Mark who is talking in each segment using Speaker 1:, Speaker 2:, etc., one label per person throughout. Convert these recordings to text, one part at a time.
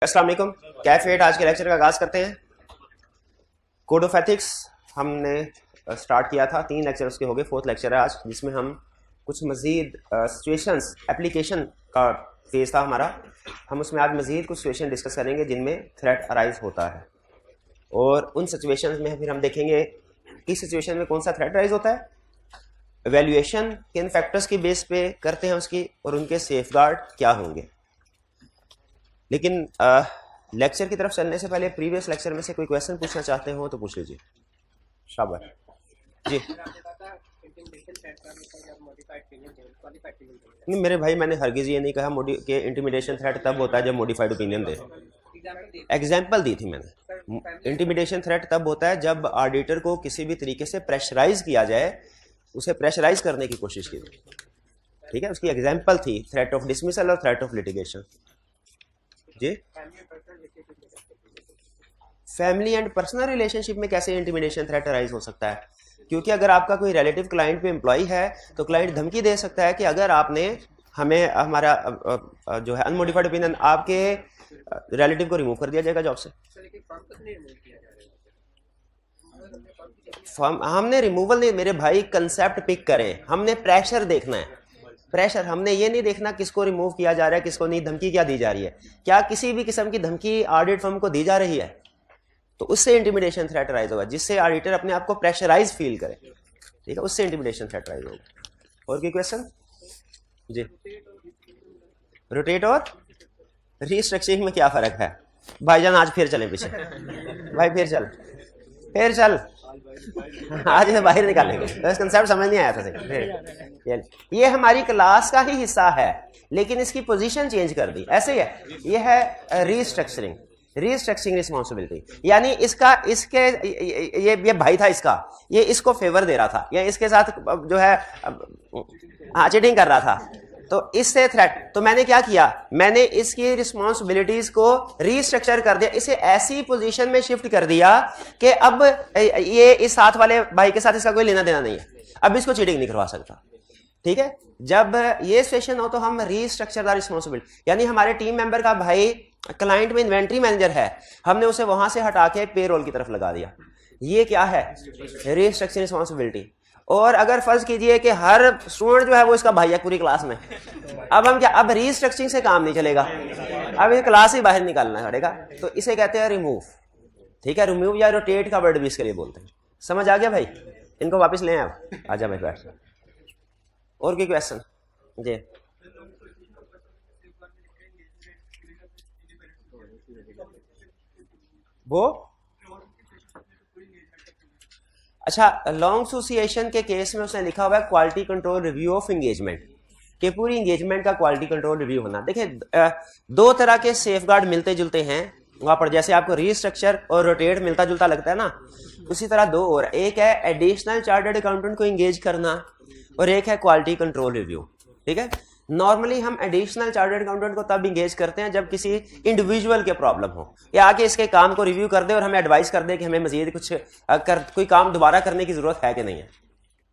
Speaker 1: अस्सलाम वालेकुम। कैफेट आज के लेक्चर का आगाज़ करते हैं। कोड ऑफ एथिक्स हमने स्टार्ट किया था, 3 लेक्चर उसके हो गए, 4th लेक्चर है आज, जिसमें हम कुछ मज़ीद सिचुएशंस एप्लीकेशन का फेज़ था हमारा। हम उसमें आज मज़ीद कुछ सिचुएशन डिस्कस करेंगे जिनमें थ्रेट अराइज होता है, और उन सिचुएशंस में फिर हम देखेंगे किस सिचुएशन में कौन सा थ्रेट अराइज होता है, एवेल्यूएशन किन फैक्टर्स की बेस पे करते हैं उसकी, और उनके सेफगार्ड क्या होंगे। लेकिन लेक्चर की तरफ चलने से पहले प्रीवियस लेक्चर में से कोई क्वेश्चन पूछना चाहते हो तो पूछ लीजिए। शाबाश जी। नहीं मेरे भाई, मैंने हरगिज़ ये नहीं कहा कि इंटिमिडेशन थ्रेट तब होता है जब मॉडिफाइड ओपिनियन दे। एग्जाम्पल दी थी मैंने। इंटिमिडेशन थ्रेट तब होता है जब ऑडिटर को किसी भी तरीके से प्रेशराइज किया जाए, उसे प्रेशराइज करने की कोशिश की जाए। ठीक है, उसकी एग्जाम्पल थी थ्रेट ऑफ डिसमिसल और थ्रेट ऑफ लिटिगेशन। जी, फैमिली एंड पर्सनल रिलेशनशिप में कैसे इंटिमिडेशन थ्रेट अराइज हो सकता है? क्योंकि अगर आपका कोई रिलेटिव क्लाइंट पे एम्प्लॉय है तो क्लाइंट धमकी दे सकता है कि अगर आपने हमें हमारा जो है अनमोडिफाइड ओपिनियन, आपके रिलेटिव को रिमूव कर दिया जाएगा जॉब से। हमने रिमूवल नहीं मेरे भाई, कंसेप्ट पिक करें, हमने प्रेशर देखना है। प्रेशर, हमने ये नहीं देखना किसको रिमूव किया जा रहा है किसको नहीं, धमकी क्या दी जा रही है। क्या किसी भी किस्म की धमकी ऑडिट फर्म को दी जा रही है तो उससे इंटिमिडेशन थ्रेट राइज होगा, जिससे ऑडिटर अपने आप को प्रेशराइज फील करे। ठीक है, उससे इंटिमिडेशन थ्रेट राइज होगा। और कोई क्वेश्चन? जी, रोटेट और रीस्ट्रक्चरिंग में क्या फर्क है? भाईजान आज फिर चले पीछे, भाई फिर चल आज मैं बाहर निकालेंगे, तो इस कंसेप्ट समझ नहीं आया था सही। ये हमारी क्लास का ही हिस्सा है लेकिन इसकी पोजीशन चेंज कर दी, ऐसे ही है। ये है रीस्ट्रक्चरिंग रिस्पॉन्सिबिलिटी, यानी ये भाई था, ये इसको फेवर दे रहा था या इसके साथ जो है चीटिंग कर रहा था, तो इससे थ्रेट। तो मैंने क्या किया, मैंने इसकी रिस्पॉन्सिबिलिटीज को रीस्ट्रक्चर कर दिया, इसे ऐसी पोजीशन में शिफ्ट कर दिया कि अब ये इस साथ वाले भाई के साथ इसका कोई लेना देना नहीं है, अब इसको चीटिंग नहीं करवा सकता। ठीक है, जब ये सिचुएशन हो तो हम रीस्ट्रक्चर द रिस्पॉन्सिबिलिटी, यानी हमारे टीम मेंबर का भाई क्लाइंट में इन्वेंट्री मैनेजर है, हमने उसे वहां से हटा के पेरोल की तरफ लगा दिया। ये क्या है? Restructure responsibility. और अगर फर्ज कीजिए कि हर स्टूडेंट जो है वो इसका भाई है पूरी क्लास में, अब हम क्या, अब रीस्ट्रक्चरिंग से काम नहीं चलेगा, अब ये क्लास ही बाहर निकालना पड़ेगा, तो इसे कहते हैं रिमूव। ठीक है, रिमूव या रोटेट का वर्ड भी इसके लिए बोलते हैं। समझ आ गया भाई? इनको वापस ले आए, आजा भाई बैठ। और कोई क्वेश्चन? जी, वो अच्छा, लॉन्ग एसोसिएशन के केस में उसने लिखा हुआ है quality control review of engagement, कि पूरी एंगेजमेंट का क्वालिटी कंट्रोल रिव्यू होना। देखिए, 2 तरह के सेफगार्ड मिलते जुलते हैं वहां पर, जैसे आपको रीस्ट्रक्चर और रोटेट मिलता जुलता लगता है ना, उसी तरह 2 और, एक है एडिशनल चार्टर्ड अकाउंटेंट को एंगेज करना और एक है क्वालिटी कंट्रोल रिव्यू। ठीक है, नॉर्मली हम एडिशनल चार्टर्ड अकाउंटेंट को तब एंगेज करते हैं जब किसी इंडिविजुअल के प्रॉब्लम हो, या आके इसके काम को रिव्यू कर दे और हमें एडवाइस कर दे कि हमें मजीद कुछ कोई काम दोबारा करने की जरूरत है कि नहीं है।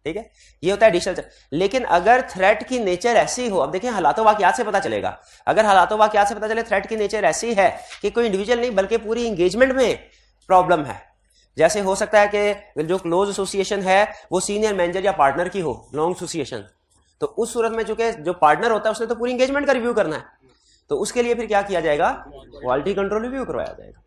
Speaker 1: ठीक है, ये होता है एडिशनल। लेकिन अगर थ्रेट की नेचर ऐसी हो, अब देखें हालातों वाकयात से पता चलेगा, अगर हालातों वाकयात से पता चले थ्रेट की नेचर ऐसी है कि कोई इंडिविजुअल नहीं बल्कि पूरी एंगेजमेंट में प्रॉब्लम है, जैसे हो सकता है कि जो क्लोज एसोसिएशन है वो सीनियर मैनेजर या पार्टनर की हो, लॉन्ग एसोसिएशन, तो उस सूरत में चूंकि जो पार्टनर होता है उसने तो पूरी एंगेजमेंट का रिव्यू करना है, तो उसके लिए फिर क्या किया जाएगा, क्वालिटी कंट्रोल रिव्यू करवाया जाएगा।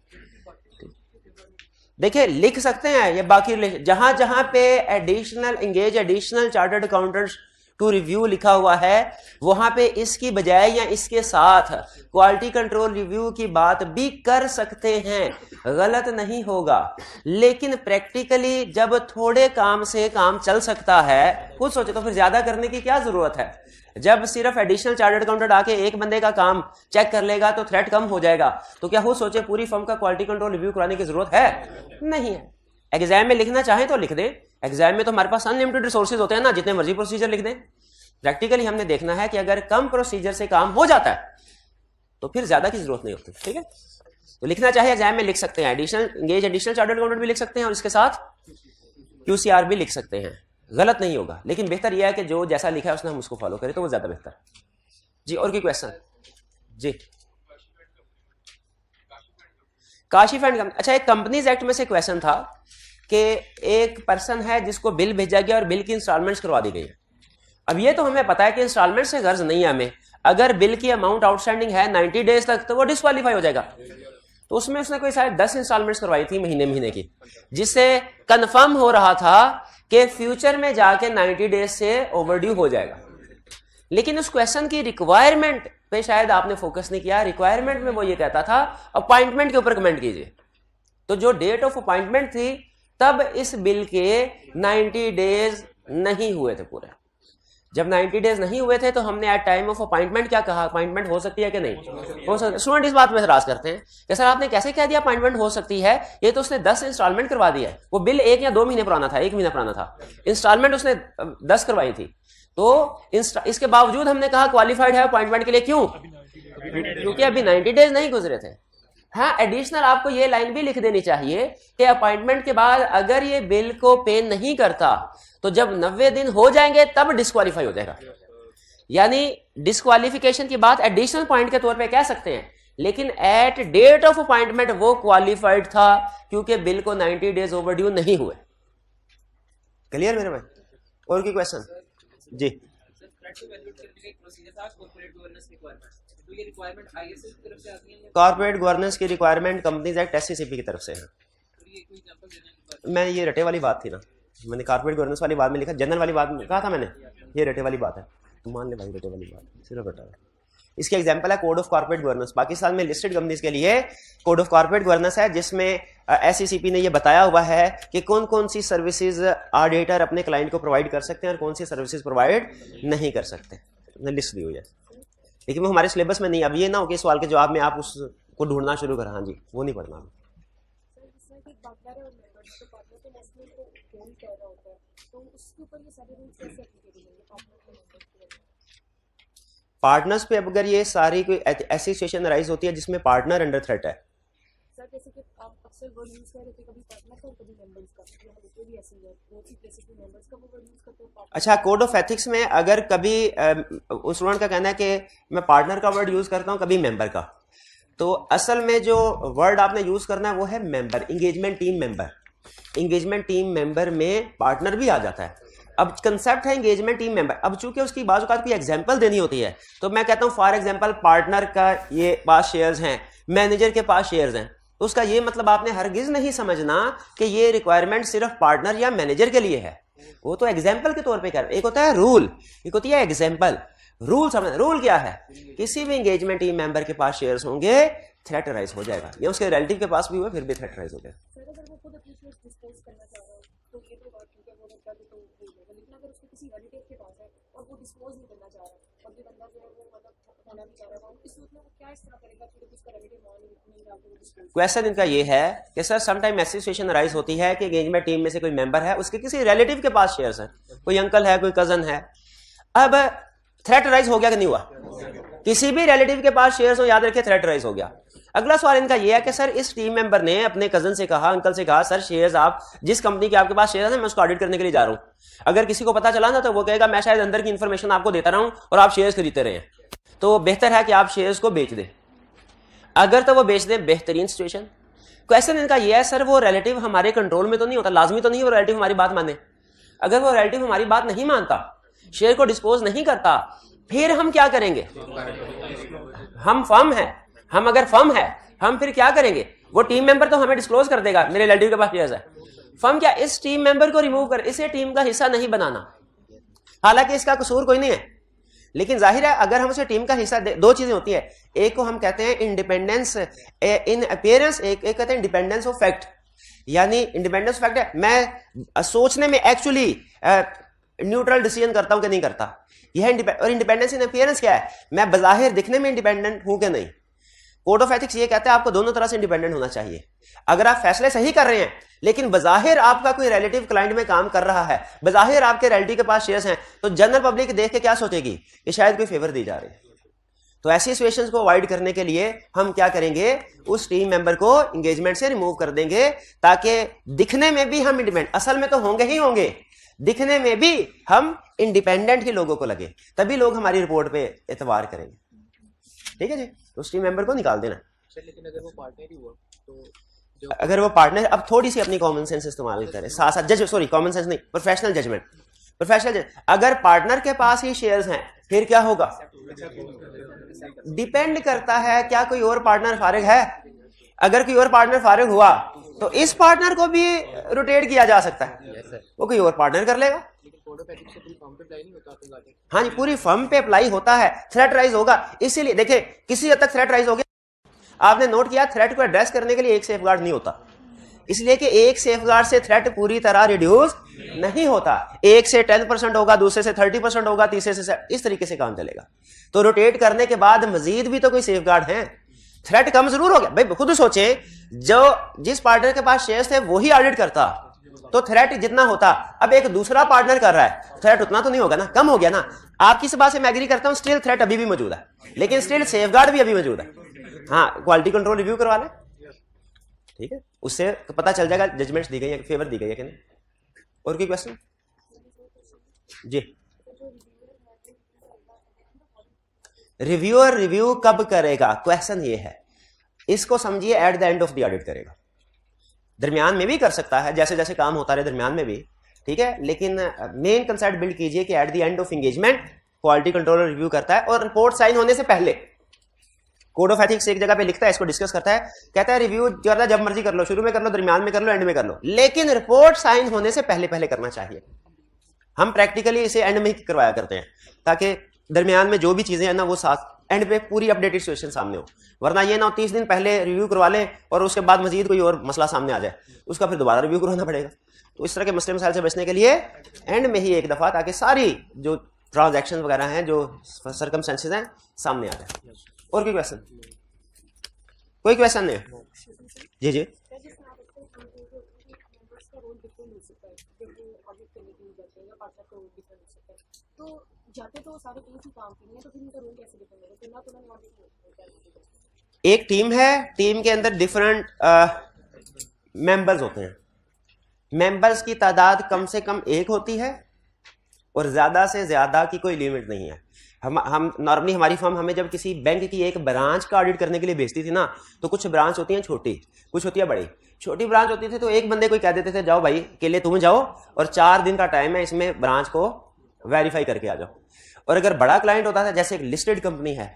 Speaker 1: देखिए, लिख सकते हैं ये बाकी जहां जहां पे additional chartered accountants to review लिखा हुआ है, वहां पे इसकी बजाय या इसके साथ क्वालिटी कंट्रोल रिव्यू की बात भी कर सकते हैं, गलत नहीं होगा। लेकिन प्रैक्टिकली जब थोड़े काम से काम चल सकता है, खुद सोचे तो फिर ज्यादा करने की क्या जरूरत है। जब सिर्फ एडिशनल चार्टर्ड अकाउंटेंट आके एक बंदे का काम चेक कर लेगा तो थ्रेट कम हो जाएगा, तो क्या खुद सोचे पूरी फर्म का क्वालिटी कंट्रोल रिव्यू कराने की जरूरत है? नहीं है। एग्जाम में लिखना चाहें तो लिख दें, एग्जाम में तो हमारे पास अनलिमिटेड रिसोर्सेज होते हैं ना, जितने मर्जी प्रोसीजर लिख दें। प्रैक्टिकली हमने देखना है कि अगर कम प्रोसीजर से काम हो जाता है तो फिर ज्यादा की जरूरत नहीं होती। ठीक है, तो लिखना चाहे एग्जाम में लिख सकते हैं, एडिशनल चार्टर्ड अकाउंटेंट भी लिख सकते हैं और इसके साथ QCR भी लिख सकते हैं, गलत नहीं होगा। लेकिन बेहतर यह है कि जो जैसा लिखा है उसने हम उसको फॉलो करें तो वो ज्यादा बेहतर। जी, और कोई क्वेश्चन? जी, काशिफ एंड कंपनी, अच्छा एक कंपनीज एक्ट में से क्वेश्चन था कि एक पर्सन है जिसको बिल भेजा गया और बिल की इंस्टॉलमेंट्स करवा दी गई है। अब ये तो हमें पता है कि इंस्टॉलमेंट से गर्ज नहीं है हमें, अगर बिल की अमाउंट आउटस्टैंडिंग है 90 डेज तक तो वो डिस्क्वालीफाई हो जाएगा। तो उसमें उसने कोई शायद 10 इंस्टॉलमेंट्स करवाई थी महीने महीने की, जिससे कंफर्म हो रहा था कि फ्यूचर में जाके 90 डेज से ओवरड्यू हो जाएगा। लेकिन उस क्वेश्चन की रिक्वायरमेंट पे शायद आपने फोकस नहीं किया। रिक्वायरमेंट में वो ये कहता था अपॉइंटमेंट के ऊपर कमेंट कीजिए, तो जो डेट ऑफ अपॉइंटमेंट थी तब इस बिल के 90 डेज नहीं हुए थे पूरे। जब 90 डेज नहीं हुए थे तो हमने एट टाइम ऑफ अपॉइंटमेंट क्या कहा, अपॉइंटमेंट हो सकती है कि नहीं हो सकती। स्टूडेंट इस बात में एतराज करते हैं कि सर आपने कैसे कह दिया अपॉइंटमेंट हो सकती है, ये तो उसने 10 इंस्टॉलमेंट करवा दी है। वो बिल 1 या 2 महीने पुराना था, 1 महीना पुराना था, इंस्टॉलमेंट उसने 10 करवाई थी। तो इसके बावजूद हमने कहा क्वालिफाइड है अपॉइंटमेंट के लिए, क्यों? क्योंकि अभी 90 डेज नहीं गुजरे थे। हाँ, एडिशनल आपको ये लाइन भी लिख देनी चाहिए कि अपॉइंटमेंट के बाद अगर ये बिल को पे नहीं करता तो जब 90 दिन हो जाएंगे तब डिस्क्वालीफाई हो जाएगा। यानी डिस्क्वालिफिकेशन की बात एडिशनल पॉइंट के तौर पे कह सकते हैं, लेकिन एट डेट ऑफ अपॉइंटमेंट वो क्वालिफाइड था क्योंकि बिल को 90 डेज ओवरड्यू नहीं हुए। क्लियर मेरे भाई? और की क्वेश्चन जी? कॉर्पोरेट गवर्नेंस की रिक्वायरमेंट कंपनीज एक्ट SCCP की तरफ से है। मैं ये रटे वाली बात थी ना, मैंने कॉर्पोरेट गवर्नेंस वाली बात में लिखा, जनरल वाली बात में कहा था मैंने, ये रटे वाली बात है, तो मान ले भाई रटे वाली बात सिर्फ रटा है। इसके एग्जांपल है code of corporate governance. Pakistan में लिस्टेड कंपनीज के लिए कोड ऑफ कॉर्पोरेट गवर्नेंस है, जिसमें SCCP ने ये बताया हुआ है कि कौन कौन सी सर्विसेज ऑडिटर अपने क्लाइंट को प्रोवाइड कर सकते हैं और कौन सी सर्विसेज प्रोवाइड नहीं कर सकते, लिस्ट दी हुई है। लेकिन वो हमारे सिलेबस में नहीं। अब ये ना हो कि सवाल के जवाब में आप उसको ढूंढना शुरू करें। हाँ जी, वो नहीं पढ़ना। पार्टनर्स पे अगर ये सारी कोई ऐसी सिचुएशन राइज होती है जिसमें पार्टनर अंडर थ्रेट है, जैसे कि आप अक्सर वर्ड यूज कर रहे थे, कभी पार्टनर का कभी मेंबर्स का, ये भी ऐसे ही है, वो भी प्लेसेस में मेंबर्स का वो वर्ड यूज करते हैं। अच्छा, कोड ऑफ एथिक्स में अगर कभी उस स्टूडेंट का कहना है कि मैं पार्टनर का वर्ड यूज करता हूं, कभी मेंबर का, तो असल में जो वर्ड आपने यूज करना है वो है member, engagement team member. Engagement team member में पार्टनर भी आ जाता है। अब कंसेप्ट है इंगेजमेंट टीम मेंबर। अब चूंकि उसकी बाजू का कोई एग्जांपल देनी होती है, तो मैं कहता हूं फॉर एग्जांपल पार्टनर का ये पास शेयर्स हैं, मैनेजर के पास शेयर्स हैं, तो उसका ये मतलब आपने हरगिज नहीं समझना कि ये रिक्वायरमेंट सिर्फ पार्टनर या मैनेजर के लिए है। वो तो एग्जाम्पल के तौर पे कर, एक होता है रूल, एक होती है एग्जाम्पल। रूल समझ, रूल क्या है? किसी भी एंगेजमेंट टीम मेंबर के पास शेयर्स होंगे, थ्रेट राइज हो जाएगा, या उसके रिलेटिव के पास भी हुआ फिर भी थ्रेट राइज हो जाएगा। क्वेश्चन इनका ये है कि सर समटाइम ऐसी सिचुएशन राइज होती है कि एंगेजमेंट टीम में से कोई मेंबर है, उसके किसी रिलेटिव के पास शेयर्स हैं, कोई अंकल है, कोई कजन है। अब थ्रेट राइज हो गया कि नहीं हुआ? किसी भी रिलेटिव के पास शेयर्स हो, याद रखिए थ्रेट राइज हो गया। अगला सवाल इनका यह है कि सर इस टीम मेंबर ने अपने कजन से कहा, अंकल से कहा, सर शेयर्स आप जिस कंपनी के आपके पास शेयर्स हैं मैं उसको ऑडिट करने के लिए जा रहा हूं। अगर किसी को पता चला ना तो वो कहेगा मैं शायद अंदर की इंफॉर्मेशन आपको देता रहा हूं और आप शेयर्स खरीदते रहे हैं, तो बेहतर है कि आप शेयर्स को बेच दें। अगर तो वो बेच दें, बेहतरीन सिचुएशन। क्वेश्चन इनका यह है सर वो रिलेटिव हमारे कंट्रोल में तो नहीं होता, लाजमी तो नहीं वो रिलेटिव हमारी बात माने। अगर वो रिलेटिव हमारी बात नहीं मानता, शेयर को डिस्पोज नहीं करता, फिर हम क्या करेंगे? हम फर्म है, हम अगर फर्म है हम फिर क्या करेंगे? वो टीम मेंबर तो हमें डिस्क्लोज कर देगा मेरे रिलेटिव के पास शेयर्स है। फर्म क्या इस टीम मेंबर को रिमूव कर, इसे टीम का हिस्सा नहीं बनाना, हालांकि इसका कसूर कोई नहीं है, लेकिन जाहिर है अगर हम उसे टीम का हिस्सा दो चीजें होती है, एक को हम कहते हैं इंडिपेंडेंस इन अपीयरेंस, एक कहते हैं इंडिपेंडेंस ऑफ फैक्ट। यानी इंडिपेंडेंस ऑफ फैक्ट है मैं सोचने में एक्चुअली न्यूट्रल डिसीजन करता हूं कि नहीं करता, यह। और इंडिपेंडेंस इन अपीयरेंस क्या है? मैं बजाहिर दिखने में इंडिपेंडेंट हूं कि नहीं। कोड ऑफ एथिक्स ये कहता है आपको दोनों तरह से इंडिपेंडेंट होना चाहिए। अगर आप फैसले सही कर रहे हैं लेकिन बजाहिर आपका कोई रिलेटिव क्लाइंट में काम कर रहा है, बजाहिर आपके रिलेटिव के पास शेयर्स हैं, तो जनरल पब्लिक देख के क्या सोचेगी कि शायद कोई फेवर दी जा रही है। तो ऐसी सिचुएशंस को अवॉइड करने के लिए हम क्या करेंगे? उस टीम मेंबर को एंगेजमेंट से रिमूव कर देंगे, ताकि दिखने में भी हम इंडिपेंडेंट, असल में तो होंगे ही होंगे, दिखने में भी हम इंडिपेंडेंट ही लोगों को लगे, तभी लोग हमारी रिपोर्ट पे एतबार करेंगे। ठीक है जी, तो उस टीम मेंबर को निकाल देना।
Speaker 2: लेकिन अगर वो पार्टनर ही हुआ तो जो
Speaker 1: अगर वो पार्टनर, अब थोड़ी सी अपनी कॉमन सेंस इस्तेमाल करें साथ साथ, जज सॉरी कॉमन सेंस नहीं, प्रोफेशनल जजमेंट, अगर पार्टनर के पास ही शेयर्स हैं फिर क्या होगा? डिपेंड करता है क्या कोई और पार्टनर फारिग है। अगर कोई और पार्टनर फारिग हुआ तो इस पार्टनर को भी रोटेट किया जा सकता है, वो कोई और पार्टनर कर लेगा। हाँ जी, पूरी फर्म पे अप्लाई होता है, थ्रेट राइज होगा। इसीलिए देखिए किसी हद तक थ्रेट राइज हो गया, आपने नोट किया थ्रेट को एड्रेस करने के लिए एक सेफगार्ड नहीं होता, इसलिए कि एक सेफगार्ड से थ्रेट पूरी तरह रिड्यूस नहीं होता। एक से 10% होगा, दूसरे से 30% होगा, तीसरे से इस तरीके से काम चलेगा। तो रोटेट करने के बाद मजीद भी तो कोई सेफगार्ड है, थ्रेट कम जरूर हो गया। भाई खुद सोचे, जो जिस पार्टनर के पास शेयर्स थे वही ऑडिट करता तो थ्रेट जितना होता, अब एक दूसरा पार्टनर कर रहा है, थ्रेट उतना तो नहीं होगा ना, कम हो गया ना। आपकी इस बात से मैं एग्री करता हूं, स्टिल थ्रेट अभी भी मौजूद है, लेकिन स्टिल सेफगार्ड भी अभी मौजूद है। हाँ, क्वालिटी कंट्रोल रिव्यू करवा लें, ठीक है, उससे तो पता चल जाएगा जजमेंट्स दी गई है, फेवर दी गई है कि नहीं। और कोई क्वेश्चन? जी, रिव्यूअर रिव्यू कब करेगा, क्वेश्चन ये है। इसको समझिए at the end of the audit करेगा, दरमियान में भी कर सकता है, जैसे जैसे काम होता रहे दरमियान में भी, ठीक है, लेकिन मेन कंसेप्ट बिल्ड कीजिए कि at the end of engagement quality controller review करता है, और रिपोर्ट साइन होने से पहले कोड ऑफ एथिक्स एक जगह पे लिखता है, इसको डिस्कस करता है, कहता है रिव्यू करता है जब मर्जी कर लो, शुरू में कर लो, दरमियान में कर लो, एंड में कर लो, लेकिन रिपोर्ट साइन होने से पहले पहले करना चाहिए। हम प्रैक्टिकली इसे एंड में ही करवाया करते हैं, ताकि दरमियान में जो भी चीजें हैं ना वो साथ एंड पे पूरी अपडेटेड सिचुएशन सामने हो। वरना ये ना 30 दिन पहले रिव्यू करवा लें और उसके बाद मजीद कोई और मसला सामने आ जाए, उसका फिर दोबारा रिव्यू करवाना पड़ेगा। तो इस तरह के मसले मसाइल से बचने के लिए एंड में ही एक दफा, ताकि सारी जो ट्रांजैक्शन वगैरह हैं, जो सर्कमस्टेंसेस हैं, सामने आ जाए। और कोई क्वेश्चन? कोई क्वेश्चन नहीं? जी जी,
Speaker 3: तो जाते तो सारे टीम से काम करनी है, तो फिर इनका रोल कैसे डिफाइन होगा? फिर ना तो उन्होंने
Speaker 1: एक टीम है, टीम के अंदर डिफरेंट मेंबर्स होते हैं, मेंबर्स की तादाद कम से कम एक होती है और ज्यादा से ज्यादा की कोई लिमिट नहीं है। हम नॉर्मली हमारी फर्म हमें जब किसी बैंक की एक ब्रांच का ऑडिट करने के लिए भेजती थी ना, तो कुछ ब्रांच होती हैं छोटी, कुछ होती है बड़ी। छोटी ब्रांच होती थी तो एक बंदे को कह देते थे जाओ भाई अकेले तुम जाओ और 4 दिन का टाइम है, इसमें ब्रांच को वेरीफाई करके आ जाओ। और अगर बड़ा क्लाइंट होता था, जैसे एक लिस्टेड कंपनी है,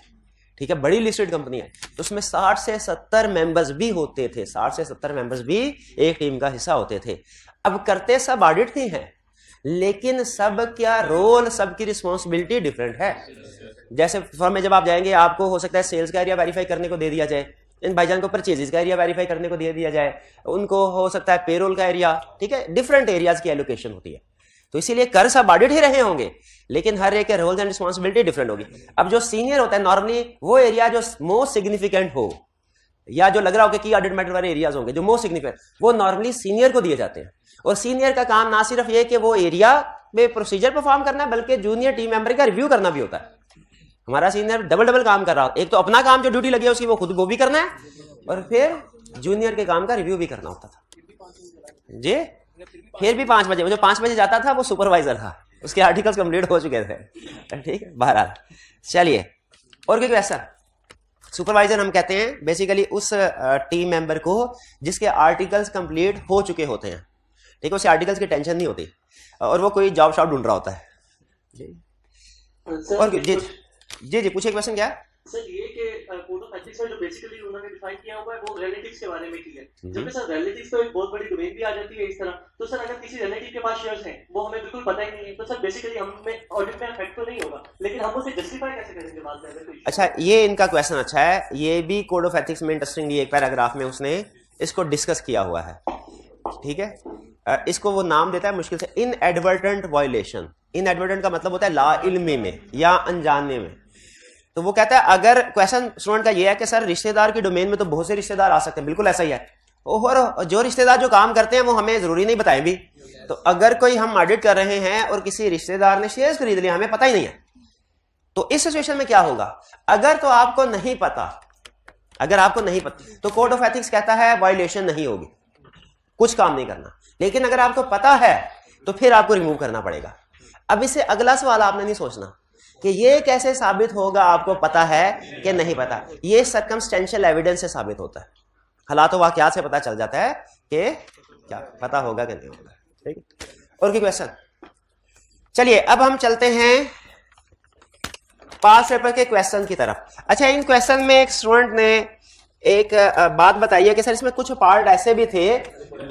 Speaker 1: ठीक है, बड़ी लिस्टेड कंपनी है, तो उसमें 60 से 70 मेंबर्स भी होते थे, 60 से 70 मेंबर्स भी एक टीम का हिस्सा होते थे। अब करते सब ऑडिट ही हैं, लेकिन सब क्या रोल, सबकी रिस्पॉन्सिबिलिटी डिफरेंट है। जैसे फर्म में जब आप जाएंगे, आपको हो सकता है सेल्स का एरिया वेरीफाई करने को दे दिया जाए, इन भाईजान को परचेजेस का एरिया वेरीफाई करने को दे दिया जाए, उनको हो सकता है पेरोल का एरिया, ठीक है, डिफरेंट एरियाज की एलोकेशन होती है। तो इसीलिए कर सब ऑडिट ही रहे होंगे, लेकिन हर एक के रोल्स एंड रिस्पॉन्सिबिलिटी डिफरेंट होगी। अब जो सीनियर होता है, नॉर्मली वो एरिया जो मोस्ट सिग्निफिकेंट हो, या जो लग रहा हो कि ऑडिट मैटर वाले एरियाज होंगे जो मोस्ट सिग्निफिकेंट, वो नॉर्मली सीनियर को दिए जाते हैं। और सीनियर का काम ना सिर्फ ये कि वो एरिया में प्रोसीजर परफॉर्म करना है, बल्कि जूनियर टीम मेंबर का रिव्यू करना भी होता है। हमारा सीनियर डबल काम कर रहा हो, एक तो अपना काम जो ड्यूटी लगी है उसकी वो खुद वो भी करना है, और फिर जूनियर के काम का रिव्यू भी करना होता था जी। फिर भी 5 बजे, वो जो 5 बजे जाता था वो सुपरवाइजर था, उसके आर्टिकल्स कंप्लीट हो चुके थे, ठीक है। बहरहाल चलिए, और कोई क्वेश्चन? सुपरवाइजर हम कहते हैं बेसिकली उस टीम मेंबर को जिसके आर्टिकल्स कंप्लीट हो चुके होते हैं, ठीक है, उसे आर्टिकल्स की टेंशन नहीं होती और वो कोई जॉब शॉप ढूंढ रहा होता है जी। और जी जी जी पूछिए, क्वेश्चन क्या है?
Speaker 4: सर ये कि कोड ऑफ एथिक्स में जो बेसिकली उन्होंने डिफाइन किया हुआ है वो रिलेटिव्स के बारे में किया है। जब सर रिलेटिव्स तो एक बहुत बड़ी डोमेन भी आ जाती है इस तरह, तो सर अगर किसी रिलेटिव के पास शेयर्स हैं वो हमें बिल्कुल पता ही नहीं है, तो सर बेसिकली हमें ऑडिट में इफेक्ट तो नहीं होगा, लेकिन हम उसे जस्टिफाई कैसे करेंगे बाद में?
Speaker 1: अच्छा, ये इनका क्वेश्चन अच्छा है, ये भी कोड ऑफ एथिक्स में इंटरेस्टिंगली एक पैराग्राफ में उसने इसको डिस्कस किया हुआ है, ठीक है। इसको वो नाम देता है मुश्किल से इनएडवर्टेंट वायलेशन। इनएडवर्टेंट का मतलब होता है ला इल्मी में या अनजाने में। तो वो कहता है, अगर क्वेश्चन स्टूडेंट का ये है कि सर रिश्तेदार की डोमेन में तो बहुत से रिश्तेदार आ सकते हैं, बिल्कुल ऐसा ही है, और जो रिश्तेदार जो काम करते हैं वो हमें जरूरी नहीं बताएं भी। तो अगर कोई हम ऑडिट कर रहे हैं और किसी रिश्तेदार ने शेयर्स खरीद लिया, हमें पता ही नहीं है, तो इस सिचुएशन में क्या होगा? अगर तो आपको नहीं पता, अगर आपको नहीं पता तो कोड ऑफ एथिक्स कहता है वायलेशन नहीं होगी, कुछ काम नहीं करना। लेकिन अगर आपको पता है तो फिर आपको रिमूव करना पड़ेगा। अब इससे अगला सवाल आपने नहीं सोचना कि ये कैसे साबित होगा आपको पता है कि नहीं पता, ये सर्कमस्टेंशियल एविडेंस से साबित होता है। हालात वाकयात से पता चल जाता है कि क्या पता होगा कि नहीं होगा। ठीक है, और कोई क्वेश्चन? चलिए अब हम चलते हैं पास पेपर के क्वेश्चन की तरफ। अच्छा, इन क्वेश्चन में एक स्टूडेंट ने एक बात बताई है कि सर इसमें कुछ पार्ट ऐसे भी थे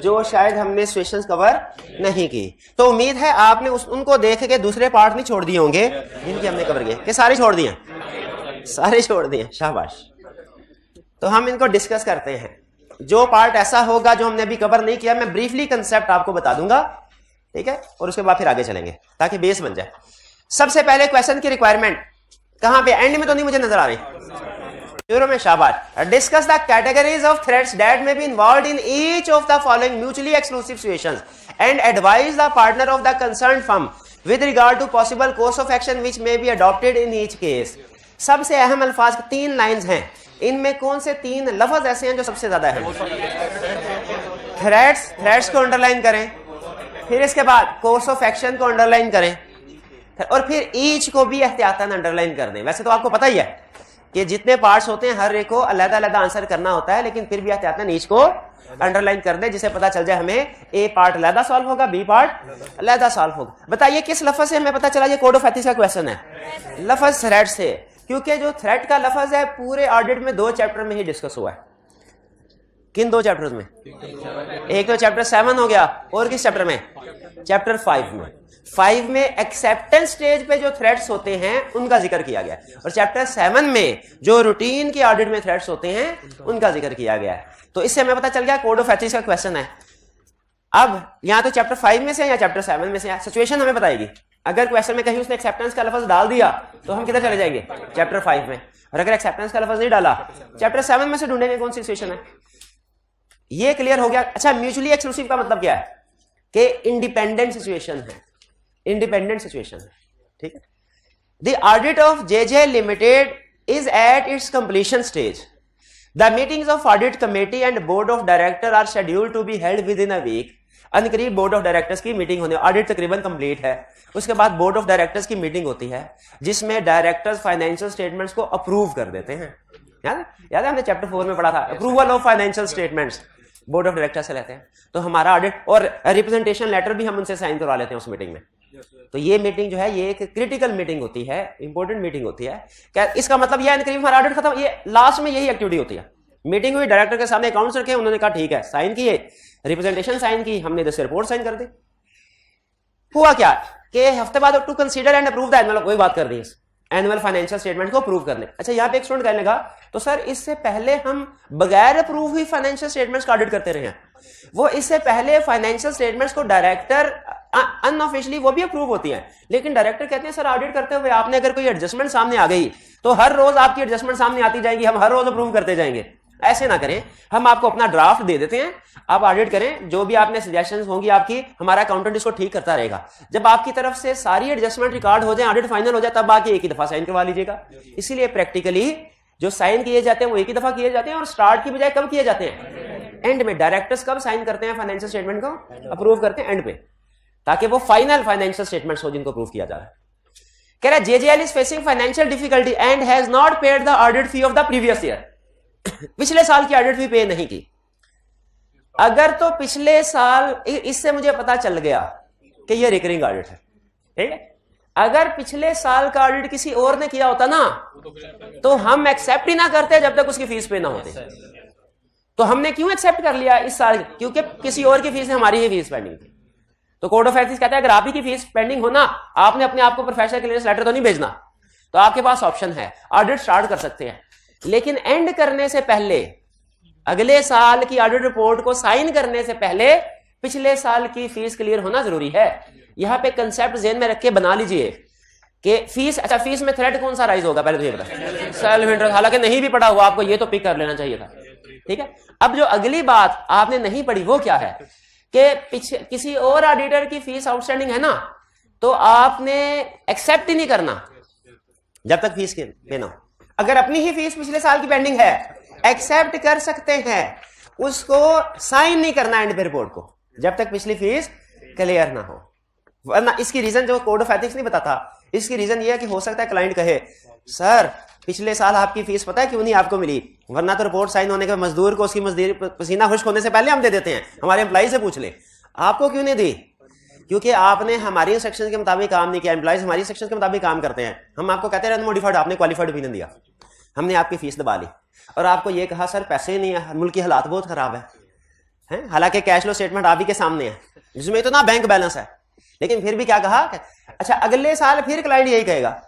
Speaker 1: जो शायद हमने सिचुएशंस कवर नहीं की, तो उम्मीद है आपने उनको देख के दूसरे पार्ट नहीं छोड़ दिए होंगे जिनकी हमने कवर किए, कि सारे छोड़ दिए? सारे छोड़ दिए, शाबाश। तो हम इनको डिस्कस करते हैं। जो पार्ट ऐसा होगा जो हमने अभी कवर नहीं किया, मैं ब्रीफली कंसेप्ट आपको बता दूंगा, ठीक है, और उसके बाद फिर आगे चलेंगे ताकि बेस बन जाए। सबसे पहले क्वेश्चन की रिक्वायरमेंट कहां पे? एंड में तो नहीं मुझे नजर आ रही, शुरू में, शाबाश। Discuss the categories of threats that may be involved in each of the following mutually exclusive situations and advise the partner of the concerned firm with regard to possible course of action which may be adopted in each case. सबसे अहम अल्फाज 3 lines हैं, इनमें कौन से 3 लफ्ज ऐसे हैं जो सबसे ज्यादा अहम? थ्रेट्स को अंडरलाइन करें, फिर इसके बाद कोर्स ऑफ एक्शन को अंडरलाइन करें, और फिर ईच को भी एहतियातन अंडरलाइन कर दें। वैसे तो आपको पता ही है कि जितने पार्ट्स होते हैं हर एक को अलग-अलग आंसर करना होता है, लेकिन फिर भी एहतियातन ईच को अंडरलाइन कर दें जिसे पता चल जाए हमें ए पार्ट अलग सॉल्व होगा, बी पार्ट अलग सॉल्व होगा। बताइए किस लफ्ज से हमें पता चला ये कोड ऑफ एथिक्स का क्वेश्चन है? लफ्ज थ्रेट से, क्योंकि जो थ्रेट का लफ्ज है पूरे ऑडिट में 2 चैप्टर में ही डिस्कस हुआ है। किन 2 चैप्टर्स में? एक तो चैप्टर 7 हो गया, और किस चैप्टर में? चैप्टर 5 में। 5 में एक्सेप्टेंस स्टेज पे जो थ्रेट्स होते हैं उनका जिक्र किया गया है, और चैप्टर 7 में जो रूटीन के ऑडिट में थ्रेट्स होते हैं उनका जिक्र किया गया है। तो इससे हमें पता चल गया कोड ऑफ एथिक्स का क्वेश्चन है। अब यहां तो चैप्टर 5 में से या चैप्टर 7 में से सिचुएशन हमें बताएगी। अगर क्वेश्चन में कहीं उसने एक्सेप्टेंस का लफ्ज डाल दिया तो हम किधर चले जाएंगे? चैप्टर 5 में। और अगर एक्सेप्टेंस का लफ्ज नहीं डाला, चैप्टर 7 में से ढूंढेंगे कौन सी सिचुएशन है। ये क्लियर हो गया। अच्छा, म्यूचुअली एक्सक्लूसिव का मतलब क्या है? कि इंडिपेंडेंट सिचुएशन है, इंडिपेंडेंट सिचुएशन है, ठीक है। The audit of JJ limited is at its completion stage. The meetings of audit committee and board of director are scheduled to be held within a week. अनकरीब board of directors की meeting होने, audit तकरीबन complete है, उसके बाद board of directors की meeting होती है जिसमें डायरेक्टर्स फाइनेंशियल स्टेटमेंट्स को अप्रूव कर देते हैं। याद है हमने चैप्टर 4 में पढ़ा था, approval of financial statements board of director से लेते हैं। तो हमारा ऑडिट और रिप्रेजेंटेशन लेटर भी हम उनसे साइन करवा लेते हैं उस मीटिंग में। तो ये मीटिंग जो है ये एक क्रिटिकल मीटिंग होती है, इंपॉर्टेंट मीटिंग होती है। क्या इसका मतलब ये है हमारा ऑडिट खत्म, ये लास्ट में यही एक्टिविटी होती है। मीटिंग हुई, डायरेक्टर के सामने अकाउंट्स रखे, उन्होंने कहा ठीक है, साइन किए, रिप्रेजेंटेशन साइन की, हमने जैसे रिपोर्ट साइन कर दी। हुआ क्या कि हफ्ते बाद to consider and approve the annual, वही बात कर दी, एनुअल फाइनेंशियल स्टेटमेंट को अप्रूव करने। अच्छा, यहाँ पे एक स्टूडेंट कहने लगा तो सर इससे पहले हम बगैर अप्रूव हुई फाइनेंशियल स्टेटमेंट्स का ऑडिट करते रहे हैं। वो इससे पहले फाइनेंशियल स्टेटमेंट्स को डायरेक्टर अनऑफिशियली वो भी अप्रूव होती है, लेकिन डायरेक्टर कहते हैं सर ऑडिट करते हुए आपने अगर कोई एडजस्टमेंट सामने आ गई तो हर रोज आपकी एडजस्टमेंट सामने आती जाएगी, हम हर रोज अप्रूव करते जाएंगे। ऐसे ना करें, हम आपको अपना ड्राफ्ट दे देते हैं, आप ऑडिट करें, जो भी आपने सजेशंस होंगी आपकी, हमारा अकाउंटेंट इसको ठीक करता रहेगा। जब आपकी तरफ से सारी एडजस्टमेंट रिकॉर्ड हो जाए, ऑडिट फाइनल हो जाए, तब आके एक ही दफा साइन करवा लीजिएगा। इसीलिए प्रैक्टिकली जो साइन किए जाते हैं वो एक ही दफा किए जाते हैं, और स्टार्ट की बजाय कब किए जाते हैं? एंड में। डायरेक्टर्स कब साइन करते हैं फाइनेंशियल स्टेटमेंट को? अप्रूव करते हैं एंड पे, ताकि वो फाइनल फाइनेंशियल स्टेटमेंट्स हो जिनको अप्रूव किया जा रहा है। कह रहा है JJL is facing financial difficulty and has not paid the audit fee of the previous year. पिछले साल की ऑडिट फी पे नहीं की। अगर तो पिछले साल, इससे मुझे पता चल गया कि ये रिकरिंग ऑडिट है, ठीक है। अगर पिछले साल का ऑडिट किसी और ने किया होता ना तो हम एक्सेप्ट ही ना करते जब तक उसकी फीस पे ना होती। तो हमने क्यों एक्सेप्ट कर लिया इस साल? क्योंकि किसी और की फीस है, हमारी ही फीस पेंडिंग थी। तो कोड ऑफ एथिक्स कहता है अगर आप ही की फीस पेंडिंग हो ना, आपने अपने आप को प्रोफेशनल क्लियरेंस लेटर तो नहीं भेजना, तो आपके पास ऑप्शन है, ऑडिट स्टार्ट कर सकते हैं। लेकिन एंड करने से पहले, अगले साल की ऑडिट रिपोर्ट को साइन करने से पहले पिछले साल की फीस क्लियर होना जरूरी है। यहां पे कंसेप्ट ज़हन में रख के बना लीजिए कि फीस, अच्छा फीस में थ्रेट कौन सा राइज होगा पहले तो ये बता, सेल्फ इंटरेस्ट। हालांकि नहीं भी पढ़ा हुआ आपको ये तो पिक कर लेना चाहिए था, ठीक है। अब जो अगली बात आपने नहीं पढ़ी वो क्या है कि किसी और ऑडिटर की फीस आउटस्टैंडिंग है ना, तो आपने एक्सेप्ट ही नहीं करना जब तक फीस पे ना हो। अगर अपनी ही फीस पिछले साल की पेंडिंग है, एक्सेप्ट कर सकते हैं, उसको साइन नहीं करना एंड पे रिपोर्ट को जब तक पिछली फीस क्लियर ना हो। वरना इसकी रीजन जो कोड ऑफ एथिक्स नहीं बताता, इसकी रीजन ये है कि हो सकता है क्लाइंट कहे सर पिछले साल आपकी फीस पता है क्यों नहीं आपको मिली, वरना तो रिपोर्ट साइन होने के मजदूर को उसकी मजदूरी पसीना खुश्क होने से पहले हम दे देते हैं, हमारे एम्प्लॉय से पूछ ले, आपको क्यों नहीं दी? क्योंकि आपने हमारी इंस्ट्रक्शन के मुताबिक काम नहीं किया। एम्प्लॉइज हमारी इंस्ट्रक्शन के मुताबिक काम करते हैं, हम आपको कहते हैं अनमोडिफाइड, आपने क्वालिफाइड ओपिनियन दिया, हमने आपकी फीस दबा ली और आपको ये कहा सर पैसे नहीं है, मुल्क की हालात बहुत खराब है, हालांकि कैश फ्लो स्टेटमेंट आप ही के सामने है जिसमें इतना बैंक बैलेंस है, लेकिन फिर भी क्या कहा? अच्छा अगले साल फिर क्लाइंट यही कहेगा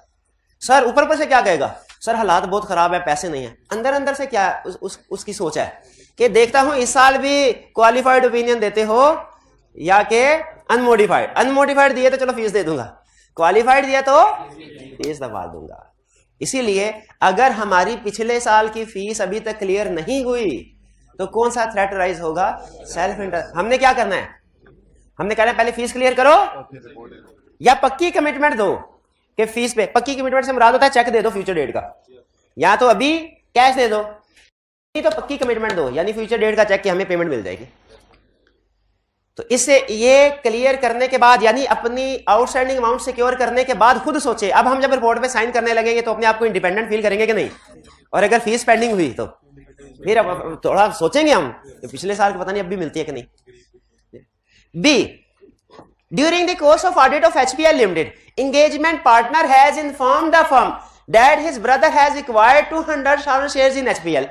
Speaker 1: सर, ऊपर पर से क्या कहेगा? सर हालात बहुत खराब है, पैसे नहीं है। अंदर अंदर से क्या उसकी सोच है कि देखता हूं इस साल भी क्वालिफाइड ओपिनियन देते हो या कि अनमोडिफाइड। अनमोडिफाइड दिए तो चलो फीस दे दूंगा, क्वालिफाइड दिया तो फीस दबा दूंगा। इसीलिए अगर हमारी पिछले साल की फीस अभी तक क्लियर नहीं हुई तो कौन सा थ्रेट राइज होगा? Self interest. हमने क्या करना है? हमने कहना है पहले फीस क्लियर करो या पक्की कमिटमेंट दो कि फीस पे, पक्की कमिटमेंट से मुराद होता है चेक दे दो फ्यूचर डेट का, या तो अभी कैश दे दो, नहीं तो पक्की कमिटमेंट दो यानी फ्यूचर डेट का चेक कि हमें पेमेंट मिल जाएगी। तो इससे ये क्लियर करने के बाद यानी अपनी आउटस्टैंडिंग अमाउंट सिक्योर करने के बाद खुद सोचे। अब हम जब रिपोर्ट पे साइन करने लगेंगे तो अपने आप को इंडिपेंडेंट फील करेंगे कि नहीं, और अगर फीस पेंडिंग हुई तो फिर अब थोड़ा सोचेंगे हम कि पिछले साल की पता नहीं अब भी मिलती है कि नहीं। B, during the course of audit of HPL limited, engagement partner has informed the firm that his brother has acquired 200,000 shares in HPL।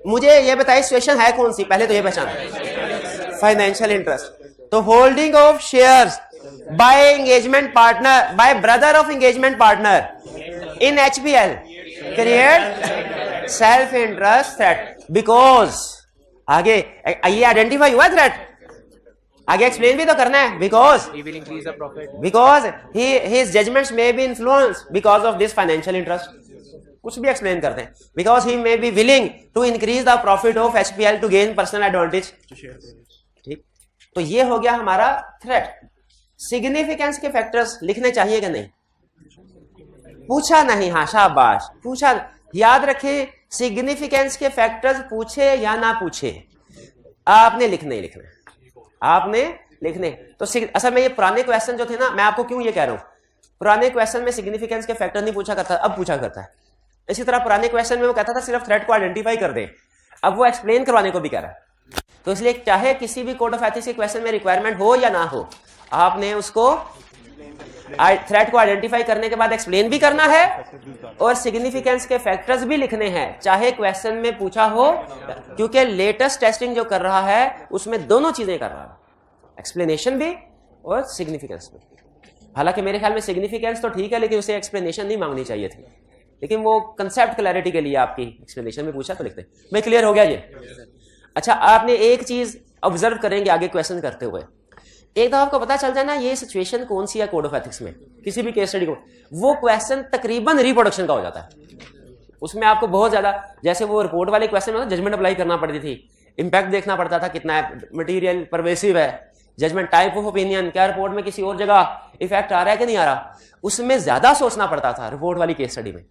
Speaker 1: मुझे ये बताइए सिचुएशन है कौन सी? पहले तो ये पहचान, फाइनेंशियल इंटरेस्ट। तो holding of shares by engagement partner, by brother of engagement partner in HPL create self interest threat because, आगे ये आइडेंटिफाई हुआ थ्रेट, आगे एक्सप्लेन भी तो करना है, because his judgments may be influenced because of this financial interest। कुछ भी एक्सप्लेन करते हैं, because he may be willing to increase the profit of HPL to gain personal advantage. ठीक, तो ये हो गया हमारा थ्रेट। सिग्निफिकेंस के फैक्टर्स लिखने चाहिए कि नहीं? पूछा नहीं, हाँ शाबाश, पूछा। याद रखें सिग्निफिकेंस के फैक्टर्स पूछे या ना पूछे आपने लिखने ही लिखना है, आपने लिखने। तो असल में ये पुराने क्वेश्चन जो थे ना, मैं आपको क्यों ये कह रहा हूं, पुराने क्वेश्चन में सिग्निफिकेंस के फैक्टर नहीं पूछा करता, अब पूछा करता है। इसी तरह पुराने क्वेश्चन में वो कहता था सिर्फ थ्रेट को आइडेंटिफाई कर दे, अब वो एक्सप्लेन करवाने को भी कह रहा है। तो इसलिए चाहे किसी भी कोड ऑफ एथिक्स के क्वेश्चन में रिक्वायरमेंट हो या ना हो, आपने उसको थ्रेट को आइडेंटिफाई करने के बाद एक्सप्लेन भी करना है और सिग्निफिकेंस के फैक्टर्स भी लिखने हैं, चाहे क्वेश्चन में पूछा हो, क्योंकि लेटेस्ट टेस्टिंग जो कर रहा है उसमें दोनों चीजें कर रहा है, एक्सप्लेनेशन भी और सिग्निफिकेंस भी। हालांकि मेरे ख्याल में सिग्निफिकेंस तो ठीक है लेकिन उसे एक्सप्लेनेशन नहीं मांगनी चाहिए थी, लेकिन वो कंसेप्ट क्लैरिटी के लिए आपकी एक्सप्लेनेशन में पूछा तो लिखते। मैं क्लियर हो गया ये? अच्छा, आपने एक चीज ऑब्जर्व करेंगे आगे क्वेश्चन करते हुए, एक दफा आपको पता चल जाए ना ये सिचुएशन कौन सी है कोड ऑफ एथिक्स में, किसी भी केस स्टडी को, वो क्वेश्चन तकरीबन रिप्रोडक्शन का हो जाता है। उसमें आपको बहुत ज्यादा, जैसे वो रिपोर्ट वाले क्वेश्चन में जजमेंट अप्लाई करना पड़ती थी, इंपैक्ट देखना पड़ता था कितना मटेरियल परवेसिव है, जजमेंट टाइप ऑफ ओपिनियन, क्या रिपोर्ट में किसी और जगह इफेक्ट आ रहा है कि नहीं आ रहा, उसमें ज्यादा सोचना पड़ता था रिपोर्ट वाली केस स्टडी में।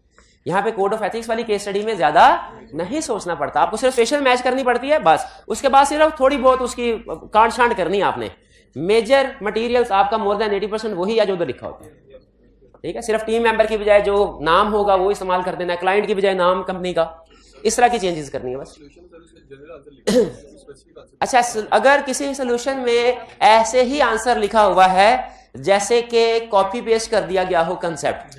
Speaker 1: यहाँ पे कोड ऑफ एथिक्स वाली केस स्टडी में ज्यादा नहीं सोचना पड़ता, आपको सिर्फ स्पेशल मैच करनी पड़ती है बस, उसके बाद सिर्फ थोड़ी बहुत उसकी कांट छांट करनी है आपने। मेजर मटेरियल्स आपका मोर देन 80% वही है जो उधर लिखा होता है। ठीक है, सिर्फ टीम मेंबर की बजाय जो नाम होगा वो इस्तेमाल कर देना है, क्लाइंट की बजाय नाम कंपनी का, इस तरह की चेंजेस करनी है बस। अच्छा, अगर किसी सोल्यूशन में ऐसे ही आंसर लिखा हुआ है जैसे कि कॉपी पेस्ट कर दिया गया हो कंसेप्ट,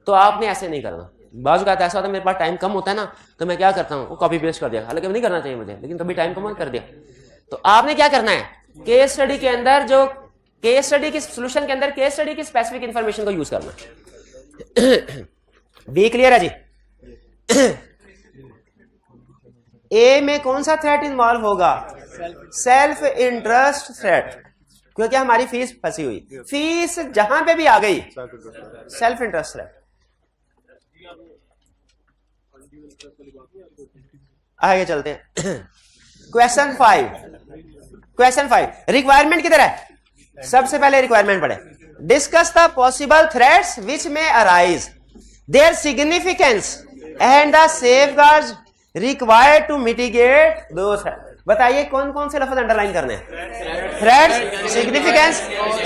Speaker 1: तो आपने ऐसे नहीं करना। बाजू का ऐसा होता है मेरे पास टाइम कम होता है ना, तो मैं क्या करता हूँ, वो कॉपी पेस्ट कर दिया, हालांकि नहीं करना चाहिए मुझे, लेकिन कभी टाइम कम कर दिया। तो आपने क्या करना है, केस स्टडी के अंदर जो केस स्टडी की सोल्यूशन के अंदर केस स्टडी की स्पेसिफिक इंफॉर्मेशन को यूज करना। बी क्लियर है जी? ए में कौन सा थ्रेट इन्वॉल्व होगा? सेल्फ इंटरेस्ट थ्रेट, क्योंकि हमारी फीस फंसी हुई, फीस जहां पे भी आ गई सेल्फ इंटरेस्ट थ्रेट। आगे चलते हैं। क्वेश्चन 5 रिक्वायरमेंट किधर है? सबसे पहले रिक्वायरमेंट पढ़े। Discuss the possible threats which may arise, their significance and the safeguards required to mitigate दो। बताइए कौन कौन से लफ्ज अंडरलाइन करने हैं? Threat, significance,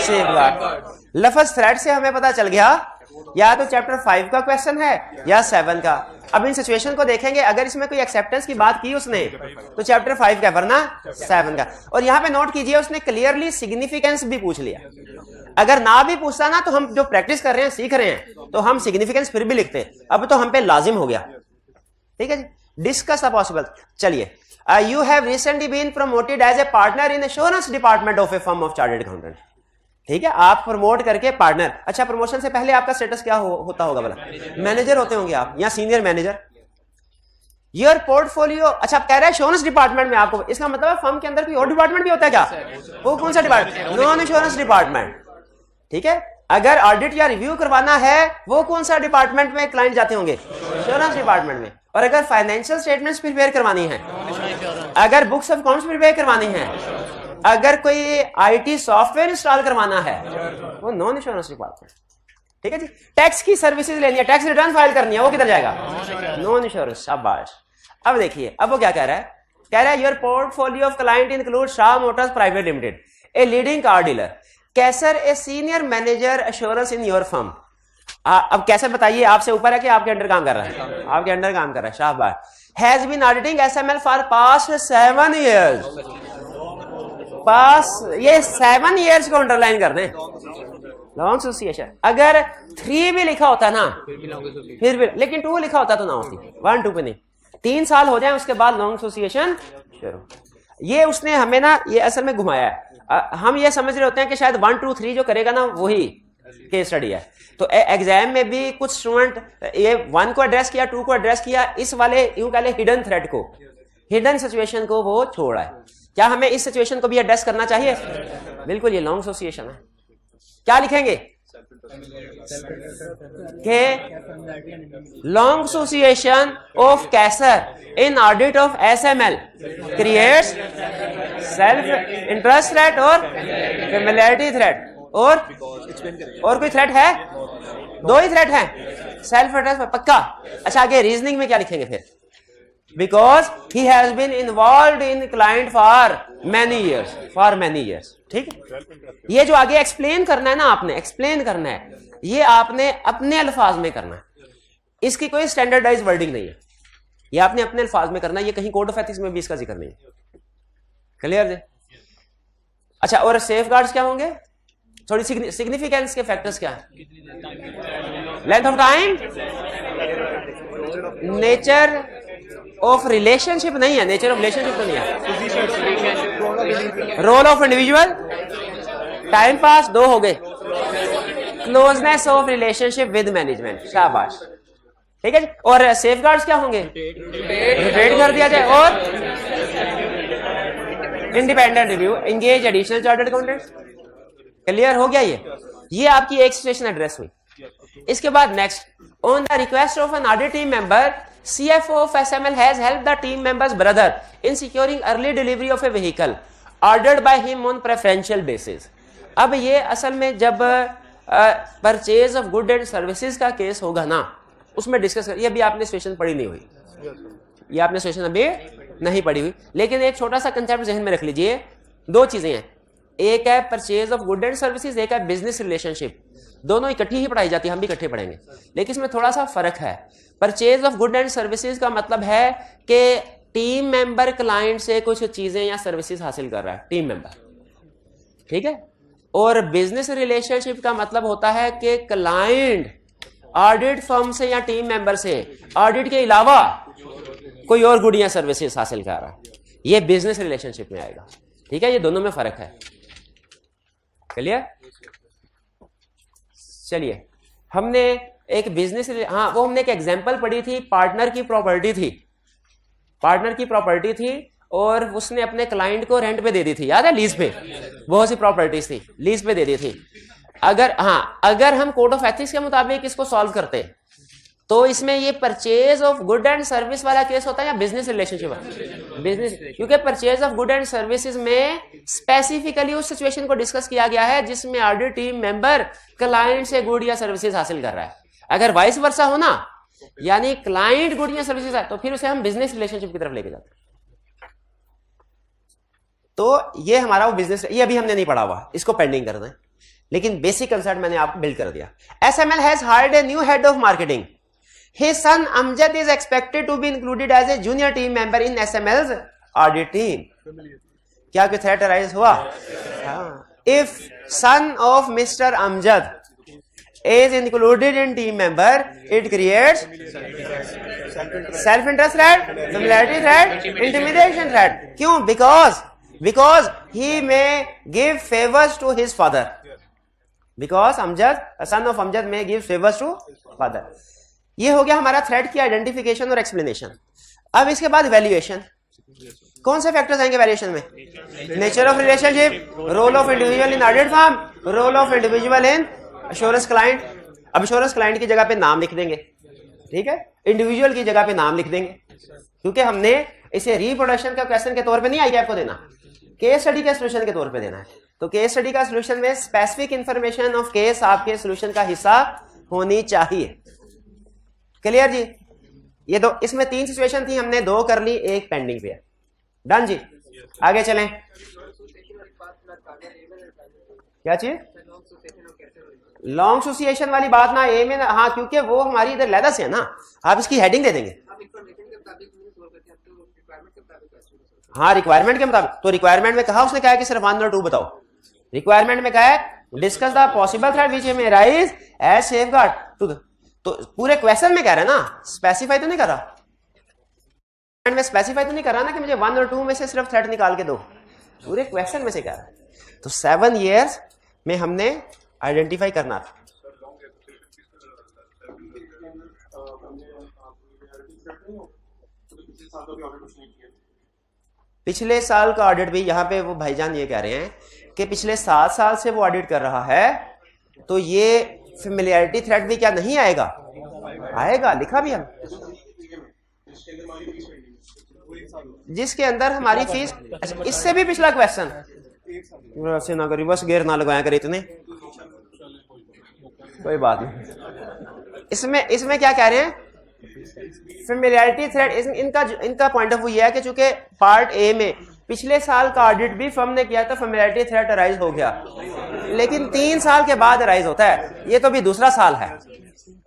Speaker 1: safeguard. लफ्ज थ्रेट से हमें पता चल गया या तो चैप्टर 5 का क्वेश्चन है या 7 का। अब इन सिचुएशन को देखेंगे, अगर इसमें कोई एक्सेप्टेंस की बात की उसने तो चैप्टर 5 का, वरना 7 का। और यहां पे नोट कीजिए उसने क्लियरली सिग्निफिकेंस भी पूछ लिया। अगर ना भी पूछता ना तो हम जो प्रैक्टिस कर रहे हैं, सीख रहे हैं, तो हम सिग्निफिकेंस फिर भी लिखते। अब तो हम पे लाजिम हो गया। ठीक है जी, डिस्कस द पॉसिबल। चलिए, you have recently been promoted as a partner in assurance department of a firm of chartered accountant. ठीक है, आप प्रमोट करके पार्टनर। अच्छा, प्रमोशन से पहले आपका स्टेटस क्या होता होगा भला? मैनेजर होते होंगे आप या सीनियर मैनेजर। योर पोर्टफोलियो, अच्छा आप कह रहे हैं एश्योरेंस डिपार्टमेंट में आपको, इसका मतलब है फर्म के अंदर कोई और डिपार्टमेंट भी होता है क्या? वो कौन सा डिपार्टमेंट? Non assurance department. ठीक है, अगर ऑडिट या रिव्यू करवाना है वो कौन सा डिपार्टमेंट में क्लाइंट जाते होंगे? एश्योरेंस डिपार्टमेंट में। और अगर फाइनेंशियल स्टेटमेंट्स प्रिपेयर करवानी है, अगर बुक्स ऑफ अकाउंट्स प्रिपेयर करवानी है, अगर कोई आईटी सॉफ्टवेयर इंस्टॉल करवाना है, वो नॉन एश्योरेंस डिपार्टमेंट। ठीक है जी, टैक्स की सर्विसेज लेनी है, टैक्स रिटर्न फाइल करनी है, वो किधर जाएगा? Non assurance. शाबाश। अब देखिए, अब वो क्या कह रहा है? कह रहा है your portfolio of client include Shah motors private limited, a leading car dealer, Qaiser a senior manager assurance in your firm. अब कैसे बताइए, आपसे ऊपर है कि आपके अंडर काम कर रहा है? आपके अंडर काम कर रहा है। शाबाश। Has been auditing SML for past 7 years। Past, ये 7 years को अंडरलाइन कर दें। Long association. अगर 3 भी लिखा होता ना फिर भी, लेकिन 2 लिखा होता तो ना होती। 1 2 पे नहीं, 3 साल हो जाए उसके बाद लॉन्ग एसोसिएशन शुरू। ये उसने हमें ना, ये असल में घुमाया है। हम ये समझ रहे होते हैं कि शायद 1 2 3 जो करेगा ना वही केस स्टडी है। तो एग्जाम में भी कुछ स्टूडेंट ये 1 को एड्रेस किया, 2 को एड्रेस किया, इस वाले यूं कह ले हिडन थ्रेट को, हिडन सिचुएशन को वो छोड़ा है। क्या हमें इस सिचुएशन को भी एड्रेस करना चाहिए? बिल्कुल, ये लॉन्ग एसोसिएशन है। क्या लिखेंगे कि long association of Qaiser in audit of SML creates self interest threat और फेमिलियरिटी थ्रेट। और कोई थ्रेट है? 2 ही थ्रेट है, सेल्फ इंटरेस्ट पक्का। अच्छा, आगे रीजनिंग में क्या लिखेंगे फिर? Because he has been involve in client for many years. ठीक है, ये जो आगे एक्सप्लेन करना है ना, आपने एक्सप्लेन करना है, ये आपने अपने अल्फाज में करना है। इसकी कोई स्टैंडर्डाइज वर्डिंग नहीं है, ये आपने अपने अल्फाज में करना है। ये कहीं कोड ऑफ एथिक्स में भी इसका जिक्र नहीं है। क्लियर है? अच्छा, और सेफगार्ड्स क्या होंगे? थोड़ी सिग्निफिकेंस के फैक्टर्स क्या है? Length of time, nature of relationship नहीं है, नेचर ऑफ रिलेशनशिप तो नहीं है, role of individual, time pass, 2 हो गए, closeness of relationship with management. शाबाश। ठीक है जी, और सेफगार्ड्स क्या होंगे? रिटेन कर दिया जाए, और independent review, engage additional chartered accountant. Clear हो गया? ये आपकी एक सिचुएशन एड्रेस हुई। इसके बाद next, on the request of N audit team member, CFO of SML has helped the team member's brother in securing early delivery of a vehicle ordered by him on preferential basis। अब ये असल में जब purchase of good and services का case होगा ना, उसमें discuss कर। ये अभी आपने सिचुएशन पढ़ी नहीं हुई, ये आपने सिचुएशन अभी नहीं पढ़ी हुई, लेकिन एक छोटा सा कंसेप्ट जहन में रख लीजिए। 2 चीजें हैं, एक है purchase of good and services, एक है बिजनेस रिलेशनशिप। दोनों इकट्ठी ही पढ़ाई जाती है, हम भी इकट्ठे पढ़ेंगे, लेकिन इसमें थोड़ा सा फर्क है। Purchase of good and services का मतलब है कि टीम मेंबर क्लाइंट से कुछ चीजें या सर्विसेज हासिल कर रहा है, टीम मेंबर। ठीक है, और बिजनेस रिलेशनशिप का मतलब होता है कि क्लाइंट ऑडिट फर्म से या टीम मेंबर से ऑडिट के अलावा कोई और गुड या सर्विसेज हासिल कर रहा है, ये बिजनेस रिलेशनशिप में आएगा। ठीक है, ये दोनों में फर्क है। क्लियर? चलिए, हमने एक बिजनेस, हाँ वो हमने एक एग्जांपल पढ़ी थी, पार्टनर की प्रॉपर्टी थी, पार्टनर की प्रॉपर्टी थी और उसने अपने क्लाइंट को रेंट पे दे दी थी, याद है? लीज पे, बहुत सी प्रॉपर्टीज थी, लीज पे दे दी थी। अगर हम कोड ऑफ एथिक्स के मुताबिक इसको सॉल्व करते तो इसमें ये purchase of good and service वाला केस होता है या बिजनेस रिलेशनशिप? बिजनेस, क्योंकि purchase of good and services में स्पेसिफिकली उस सिचुएशन को डिस्कस किया गया है जिसमें ऑडिट टीम मेंबर क्लाइंट से गुड या सर्विसेज हासिल कर रहा है। अगर वाइस वर्सा हो ना, यानी क्लाइंट गुड या सर्विसेज है, तो फिर उसे हम बिजनेस रिलेशनशिप की तरफ लेके जाते हैं। तो ये हमारा वो बिजनेस, ये अभी हमने नहीं पढ़ा हुआ, इसको पेंडिंग कर दें, लेकिन बेसिक कंसेप्ट मैंने आपको बिल्ड कर दिया। SML has hired a new head of marketing, his son Amjad is expected to be included as a junior team member in SML's audit team. क्या कोई थ्रेट अराइज हुआ? If son of mister Amjad is included in team member, it creates self interest threat, familiarity threat, intimidation threat. क्यों? because he may give favors to his father, because Amjad, son of Amjad may give favors to father. ये हो गया हमारा threat की identification और explanation. अब इसके बाद वैल्यूएशन, कौन से फैक्टर्स आएंगे वैल्यूएशन में? Nature of relationship, role of individual in audit firm, role of individual in assurance client. अब एश्योरेंस क्लाइंट की जगह पे नाम लिख देंगे, ठीक है, इंडिविजुअल की जगह पे नाम लिख देंगे, क्योंकि हमने इसे रिप्रोडक्शन का क्वेश्चन के तौर पे नहीं आई आपको देना, केस स्टडी का सोल्यूशन के तौर पे देना है। तो केस स्टडी का सोल्यूशन में स्पेसिफिक इंफॉर्मेशन ऑफ केस आपके सोल्यूशन का हिस्सा होनी चाहिए। क्लियर जी? ये दो, इसमें 3 सिचुएशन थी, हमने 2 कर ली, 1 पेंडिंग पे है। डन जी, आगे चलें। क्या चीज? लॉन्ग एसोसिएशन वाली बात ना ए में ना, हाँ, क्योंकि वो हमारी इधर लैदा से है ना, आप इसकी हेडिंग दे देंगे। हाँ, रिक्वायरमेंट के मुताबिक। तो रिक्वायरमेंट में कहा, उसने कहा कि सिर्फ 1 और 2 बताओ। रिक्वायरमेंट में कहा है discuss the possible threat which may arise as safeguard to the, तो पूरे क्वेश्चन में कह रहा है ना, स्पेसिफाई तो नहीं कर रहा, में स्पेसिफाई तो नहीं कर रहा ना कि मुझे 1 और 2 में से सिर्फ थ्रेट निकाल के दो, पूरे क्वेश्चन में से कह रहा है। तो 7 years में हमने आइडेंटिफाई करना था। पिछले साल का ऑडिट भी, यहाँ पे वो भाईजान ये कह रहे हैं कि पिछले 7 साल से वो ऑडिट कर रहा है, तो ये फेमिलियरिटी थ्रेट भी क्या नहीं आएगा? आएगा, लिखा भी हम, जिसके अंदर हमारी फीस। अच्छा, इससे भी पिछला क्वेश्चन ना करो, रिवर्स गियर ना लगाया करे इतने, कोई बात नहीं। इसमें क्या कह रहे हैं? फेमिलियरिटी थ्रेट, इनका पॉइंट ऑफ व्यू ये है कि चूंकि पार्ट ए में पिछले साल का ऑडिट भी फर्म ने किया था, फेमिलियरिटी थ्रेट अराइज हो गया, लेकिन 3 साल के बाद अराइज होता है। ये तो भी दूसरा साल है,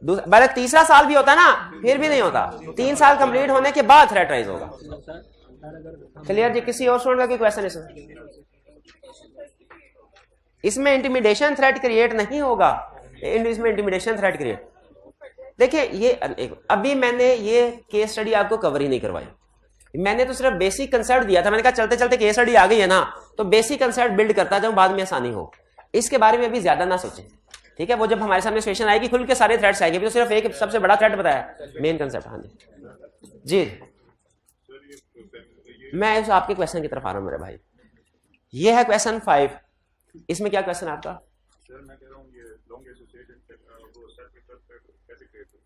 Speaker 1: बल्कि तीसरा साल भी होता है ना, फिर भी नहीं होता, 3 साल कंप्लीट होने के बाद थ्रेट अराइज होगा। क्लियर जी? किसी और स्टूडेंट का कोई क्वेश्चन इसमें इंटिमिडेशन थ्रेट क्रिएट नहीं होगा, इसमें इंटिमिडेशन थ्रेट क्रिएट। देखिए, ये अभी मैंने ये केस स्टडी आपको कवर ही नहीं करवाई, मैंने तो सिर्फ बेसिक कंसेप्ट दिया था। मैंने कहा चलते चलते केस स्टडी आ गई है ना, तो बेसिक कंसेप्ट बिल्ड करता जाऊं, बाद में आसानी हो। इसके बारे में अभी ज्यादा ना सोचें, ठीक है? वो जब हमारे सामने सिचुएशन आएगी, खुल के सारे थ्रेट्स आएंगे, तो सिर्फ एक सबसे बड़ा थ्रेट बताया, मेन कंसेप्ट। हाँ जी, मैं आपके क्वेश्चन की तरफ आ रहा हूं मेरे भाई। ये है क्वेश्चन 5, इसमें क्या क्वेश्चन आपका?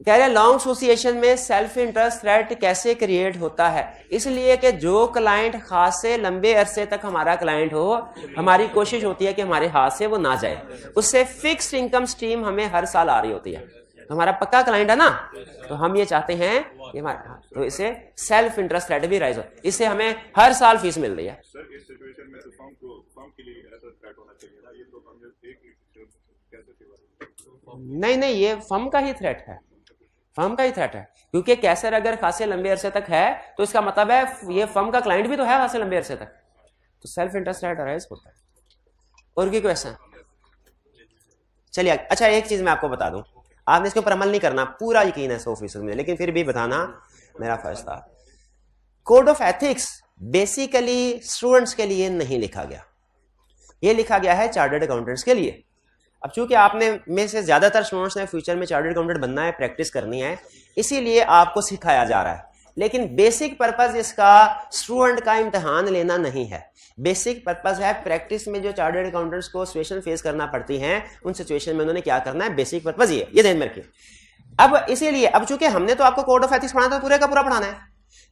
Speaker 1: कह रहे लॉन्ग एसोसिएशन में सेल्फ इंटरेस्ट थ्रेट कैसे क्रिएट होता है? इसलिए कि जो क्लाइंट खास से लंबे अरसे तक हमारा क्लाइंट हो, हमारी कोशिश होती है कि हमारे हाथ से वो ना जाए, उससे फिक्स्ड इनकम स्ट्रीम हमें हर साल आ रही होती है, हमारा पक्का क्लाइंट है ना, तो हम ये चाहते हैं कि हमारे, तो इसे सेल्फ इंटरेस्ट थ्रेट भी राइज हो, इससे हमें हर साल फीस मिल रही है। नहीं, ये फर्म का ही थ्रेट है, फर्म का ही थ्रेट है, क्योंकि कैसर अगर खासे लंबे अरसे तक है तो इसका मतलब है ये फर्म का क्लाइंट भी तो है खासे लंबे अरसे तक, तो सेल्फ इंटरेस्ट थ्रेट अराइज होता है। और की क्वेश्चन? चलिए, अच्छा एक चीज मैं आपको बता दूं, आपने इसके ऊपर अमल नहीं करना, पूरा यकीन है 100% में, लेकिन फिर भी बताना मेरा फर्ज था। Code of ethics basically students के लिए नहीं लिखा गया, ये लिखा गया है चार्टर्ड अकाउंटेंट्स के लिए। अब चूंकि आपने में से ज्यादातर स्टूडेंट्स ने फ्यूचर में चार्टर्ड अकाउंटेंट बनना है, प्रैक्टिस करनी है, इसीलिए आपको सिखाया जा रहा है, लेकिन बेसिक पर्पस इसका स्टूडेंट का इम्तिहान लेना नहीं है। बेसिक पर्पस है प्रैक्टिस में जो चार्टर्ड अकाउंटेंट्स को सिचुएशन फेस करना पड़ती हैं, उन सिचुएशन में उन्होंने क्या करना है, बेसिक पर्पस ये ध्यान में रखिए। अब इसीलिए अब चूंकि हमने तो आपको कोड ऑफ एथिक्स पढ़ाना, तो पूरे का पूरा पढ़ाना है,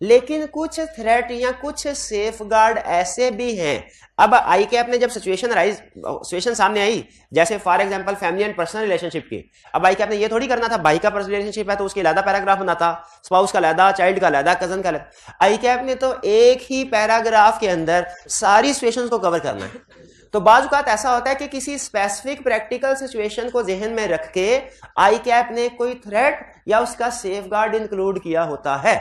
Speaker 1: लेकिन कुछ थ्रेट या कुछ सेफ गार्ड ऐसे भी हैं। अब आई कैप ने जब सिचुएशन सामने आई, जैसे for example family and personal relationship की, अब आई कैप ने ये थोड़ी करना था भाई का पर्सनल रिलेशनशिप है तो उसके अलग पैराग्राफ बना था, स्पाउस का अलग, चाइल्ड का अलग, कजन का अलग। आई कैप ने तो एक ही पैराग्राफ के अंदर सारी सिचुएशंस को कवर करना है। तो बाज़ औक़ात ऐसा होता है कि किसी स्पेसिफिक प्रैक्टिकल सिचुएशन को जहन में रख के आई कैप ने कोई थ्रेट या उसका सेफ गार्ड इंक्लूड किया होता है।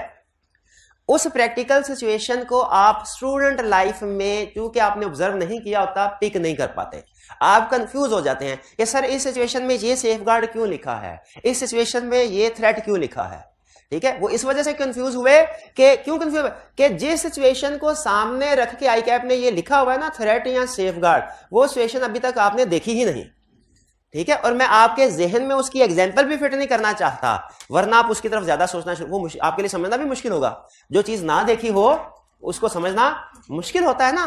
Speaker 1: उस प्रैक्टिकल सिचुएशन को आप स्टूडेंट लाइफ में क्योंकि आपने ऑब्जर्व नहीं किया होता पिक नहीं कर पाते, आप कंफ्यूज हो जाते हैं कि सर इस सिचुएशन में ये सेफ गार्ड क्यों लिखा है, इस सिचुएशन में ये थ्रेट क्यों लिखा है। ठीक है, वो इस वजह से कंफ्यूज हुए कि क्यों कंफ्यूज हुए कि जिस सिचुएशन को सामने रख के आई कैप ने ये लिखा हुआ है ना थ्रेट या सेफ गार्ड, वो सिचुएशन अभी तक आपने देखी ही नहीं। ठीक है, और मैं आपके जहन में उसकी एग्जाम्पल भी फिट नहीं करना चाहता, वरना आप उसकी तरफ ज्यादा सोचना वो आपके लिए समझना भी मुश्किल होगा। जो चीज ना देखी हो उसको समझना मुश्किल होता है ना।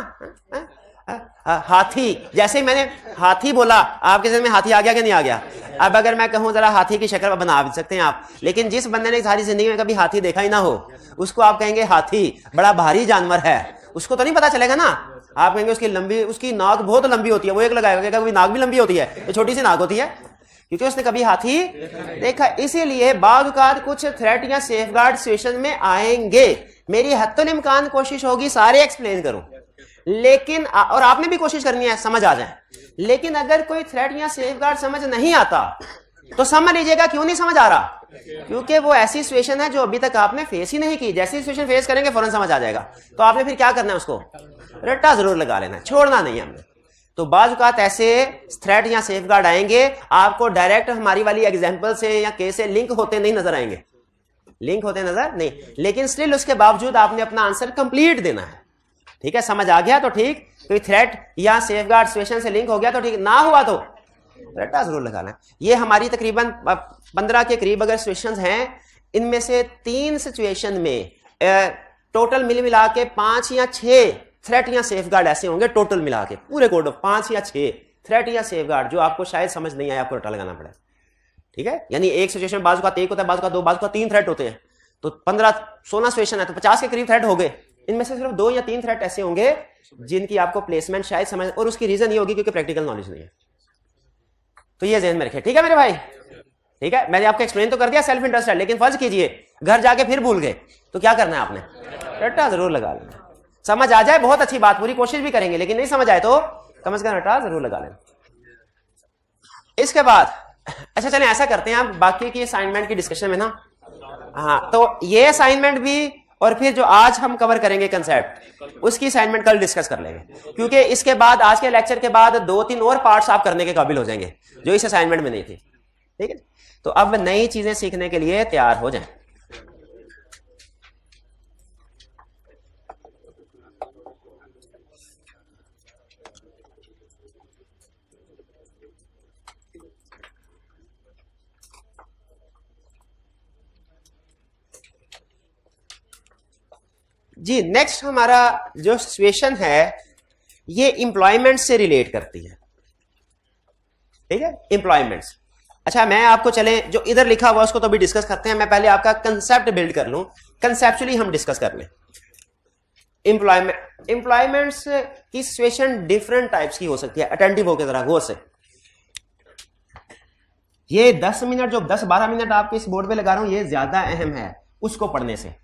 Speaker 1: हाथी, जैसे ही मैंने हाथी बोला आपके जहन में हाथी आ गया कि नहीं आ गया। अब अगर मैं कहूं जरा हाथी की शक्ल बना भी सकते हैं आप, लेकिन जिस बंदे ने सारी जिंदगी में कभी हाथी देखा ही ना हो उसको आप कहेंगे हाथी बड़ा भारी जानवर है, उसको तो नहीं पता चलेगा ना। आप कहेंगे उसकी नाक बहुत लंबी होती है, वो एक लगाएगा कभी नाक भी लंबी होती है, ये छोटी सी नाक होती है, क्योंकि उसने कभी हाथी देखा। इसीलिए बाज़ औक़ात कुछ थ्रेट या सेफ गार्ड सिचुएशन में आएंगे। मेरी हत्तुल इम्कान कोशिश होगी सारे एक्सप्लेन करूं, लेकिन और आपने भी कोशिश करनी है समझ आ जाए। लेकिन अगर कोई थ्रेट या सेफ गार्ड समझ नहीं आता तो समझ लीजिएगा क्यों नहीं समझ आ रहा, क्योंकि वो ऐसी सिचुएशन है जो अभी तक आपने फेस ही नहीं की। जैसी सिचुएशन फेस करेंगे फौरन समझ आ जाएगा। तो आपने फिर क्या करना है, उसको रट्टा जरूर लगा लेना है, छोड़ना नहीं है हमने। तो बाज़ औक़ात ऐसे थ्रेट या सेफ गार्ड आएंगे, आपको डायरेक्ट हमारी वाली एग्जांपल से या केस से लिंक होते नहीं नजर आएंगे, लिंक होते नजर नहीं, लेकिन स्टिल उसके बावजूद आपने अपना आंसर कंप्लीट देना है। ठीक है, समझ आ गया तो ठीक, कोई थ्रेट या सेफ गार्ड सिचुएशन से लिंक हो गया तो ठीक, ना हुआ तो रट्टा जरूर लगाना। ये हमारी तकरीबन 15 के करीब अगर सिचुएशंस हैं, इनमें से 3 सिचुएशन में टोटल मिला के 5 या 6 थ्रेट या सेफ गार्ड ऐसे होंगे, टोटल मिला के पूरे कोड 5 या 6 थ्रेट या सेफ गार्ड जो आपको शायद समझ नहीं आया, आपको रट्टा लगाना पड़े। ठीक है, यानी एक सिचुएशन बाज़ औक़ात एक होता है, बाज़ औक़ात 2, बाज़ औक़ात 3 थ्रेट होते हैं, तो 15-16 सिचुएशन है तो 50 के करीब थ्रेट हो गए। इनमें से सिर्फ 2 या 3 थ्रेट ऐसे होंगे जिनकी आपको प्लेसमेंट शायद समझ, और उसकी रीजन ये होगी क्योंकि प्रैक्टिकल नॉलेज नहीं है। तो ये ज़हन में रखें। ठीक है मेरे भाई, ठीक है, मैंने आपको एक्सप्लेन तो कर दिया सेल्फ इंटरेस्ट है, लेकिन फर्ज कीजिए घर जाके फिर भूल गए तो क्या करना है, आपने रट्टा जरूर लगा लेना। समझ आ जाए बहुत अच्छी बात, पूरी कोशिश भी करेंगे, लेकिन नहीं समझ आए तो कम से कम रट्टा जरूर लगा लेना। इसके बाद अच्छा चलें ऐसा करते हैं, आप बाकी की असाइनमेंट की डिस्कशन में ना, हाँ तो ये असाइनमेंट भी और फिर जो आज हम कवर करेंगे कंसेप्ट, उसकी असाइनमेंट कल डिस्कस कर लेंगे, क्योंकि इसके बाद आज के लेक्चर के बाद 2-3 और पार्ट्स आप करने के काबिल हो जाएंगे जो इस असाइनमेंट में नहीं थी। ठीक है, तो अब नई चीजें सीखने के लिए तैयार हो जाएं। जी नेक्स्ट हमारा जो सिचुएशन है ये एम्प्लॉयमेंट से रिलेट करती है। ठीक है, एम्प्लॉयमेंट्स। अच्छा मैं आपको चले जो इधर लिखा हुआ उसको तो भी डिस्कस करते हैं, मैं पहले आपका कंसेप्ट बिल्ड कर लूं, कंसेप्चुअली हम डिस्कस कर लें। एम्प्लॉयमेंट्स की सिचुएशन डिफरेंट टाइप्स की हो सकती है, अटेंटिव होकर जरा गौर से। ये 10 मिनट जो 10-12 मिनट आपके इस बोर्ड पे लगा रहा हूं ये ज्यादा अहम है उसको पढ़ने से,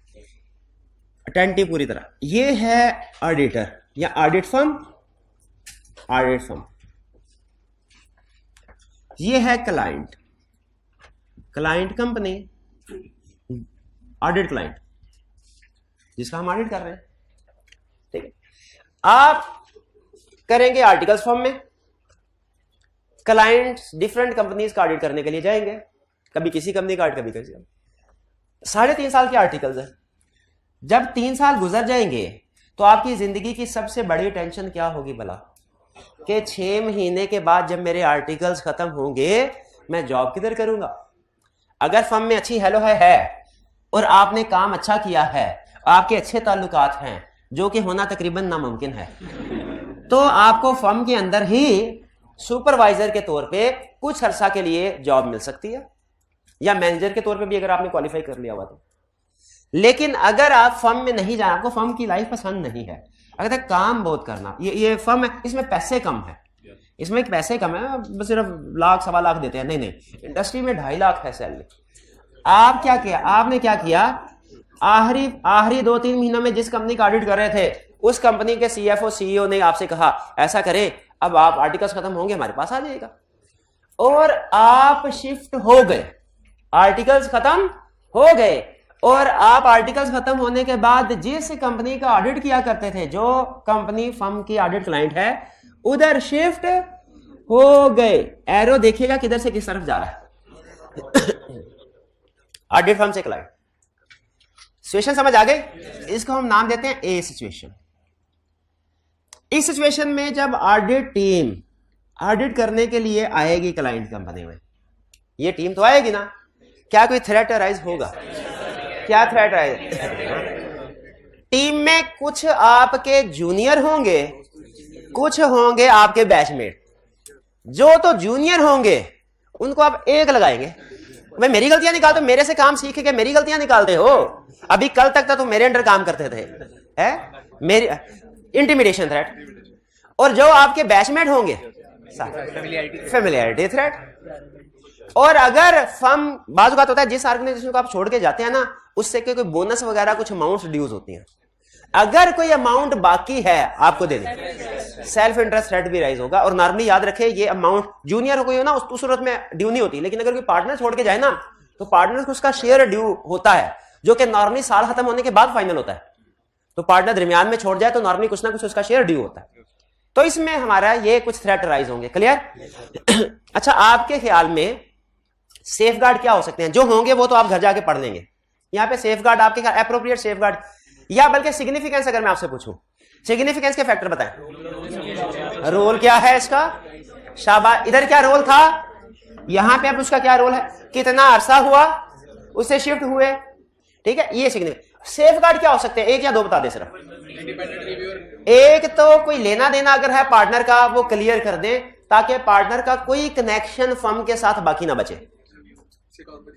Speaker 1: अटेंटिव पूरी तरह। ये है ऑडिटर या ऑडिट फर्म, ऑडिट फर्म। ये है client, client company, audit client जिसका हम ऑडिट कर रहे हैं। ठीक है, आप करेंगे आर्टिकल्स फॉर्म में, क्लाइंट्स डिफरेंट कंपनीज का ऑडिट करने के लिए जाएंगे, कभी किसी कंपनी का ऑडिट कभी किसी का। 3.5 साल के आर्टिकल्स है। जब 3 साल गुजर जाएंगे तो आपकी जिंदगी की सबसे बड़ी टेंशन क्या होगी भला, कि 6 महीने के बाद जब मेरे आर्टिकल्स खत्म होंगे मैं जॉब किधर करूंगा। अगर फर्म में अच्छी हेलो है और आपने काम अच्छा किया है, आपके अच्छे ताल्लुकात हैं जो कि होना तकरीबन नामुमकिन है, तो आपको फर्म के अंदर ही सुपरवाइजर के तौर पे कुछ अरसा के लिए जॉब मिल सकती है, या मैनेजर के तौर पे भी अगर आपने क्वालिफाई कर लिया हुआ तो। लेकिन अगर आप फर्म में नहीं जाए, आपको फर्म की लाइफ पसंद नहीं है, अगर काम बहुत करना, ये फर्म है, इसमें पैसे कम है, इसमें पैसे कम है, बस सिर्फ लाख सवा लाख देते हैं, नहीं, इंडस्ट्री में 2.5 लाख है सैलरी। आप क्या किया, आपने क्या किया, आखिरी 2-3 महीनों में जिस कंपनी का ऑडिट कर रहे थे उस कंपनी के CFO CEO ने आपसे कहा ऐसा करें, अब आप आर्टिकल्स खत्म होंगे हमारे पास आ जाएगा, और आप शिफ्ट हो गए, आर्टिकल्स खत्म हो गए, और आप आर्टिकल्स खत्म होने के बाद जिस कंपनी का ऑडिट किया करते थे, जो कंपनी फर्म की ऑडिट क्लाइंट है, उधर शिफ्ट हो गए। एरो देखिएगा किधर से किस तरफ जा रहा है। ऑडिट फर्म से क्लाइंट, सिचुएशन समझ आ गई? इसको हम नाम देते हैं ए सिचुएशन। इस सिचुएशन में जब ऑडिट टीम ऑडिट करने के लिए आएगी क्लाइंट कंपनी में, ये टीम तो आएगी ना, क्या कोई थ्रेट अराइज होगा? क्या थ्रेट अराइज? टीम में कुछ आपके जूनियर होंगे, कुछ होंगे आपके बैचमेट। जो तो जूनियर होंगे उनको आप एक लगाएंगे, भाई मेरी गलतियां निकालते हो, मेरे से काम सीख के मेरी गलतियां निकालते हो, अभी कल तक तो तुम मेरे अंडर काम करते थे, है मेरी इंटिमिडेशन थ्रेट। और जो आपके बैचमेट होंगे फेमिलियरिटी थ्रेट। और अगर फर्म बाजू बात होता है, जिस ऑर्गेनाइजेशन को आप छोड़ के जाते हैं ना, उससे कोई बोनस वगैरह कुछ अमाउंट ड्यूज होती हैं, अगर कोई अमाउंट बाकी है आपको दे दें, सेल्फ इंटरेस्ट रेट भी राइज होगा। और नॉर्मली याद रखे ये अमाउंट जूनियर हो कोई हो ना, उस सूरत में ड्यू नहीं होती, लेकिन अगर कोई पार्टनर छोड़ के जाए ना, तो पार्टनर को उसका शेयर ड्यू होता है, जो कि नॉर्मली साल खत्म होने के बाद फाइनल होता है। तो पार्टनर दरमियान में छोड़ जाए तो नॉर्मली कुछ ना कुछ उसका शेयर ड्यू होता है। तो इसमें हमारा ये कुछ थ्रेट राइज होंगे। क्लियर? अच्छा, आपके ख्याल में सेफ गार्ड क्या हो सकते हैं? जो होंगे वो तो आप घर जाके पढ़ लेंगे। यहाँ पे सेफ गार्ड आपके ख्याल एप्रोप्रिएट सेफ गार्ड, या बल्कि सिग्निफिकेंस अगर मैं आपसे पूछूं, सिग्निफिकेंस के फैक्टर बताएं। रोल क्या है इसका? शाबाश, इधर क्या रोल था, यहां पे अब उसका क्या रोल है, कितना अरसा हुआ उससे शिफ्ट हुए, ठीक है, ये सिग्निफिकेंस। सेफ गार्ड क्या हो सकते हैं? एक या दो बता दे सिर्फ। एक तो कोई लेना देना अगर है पार्टनर का, वो क्लियर कर दे, ताकि पार्टनर का कोई कनेक्शन फर्म के साथ बाकी ना बचे,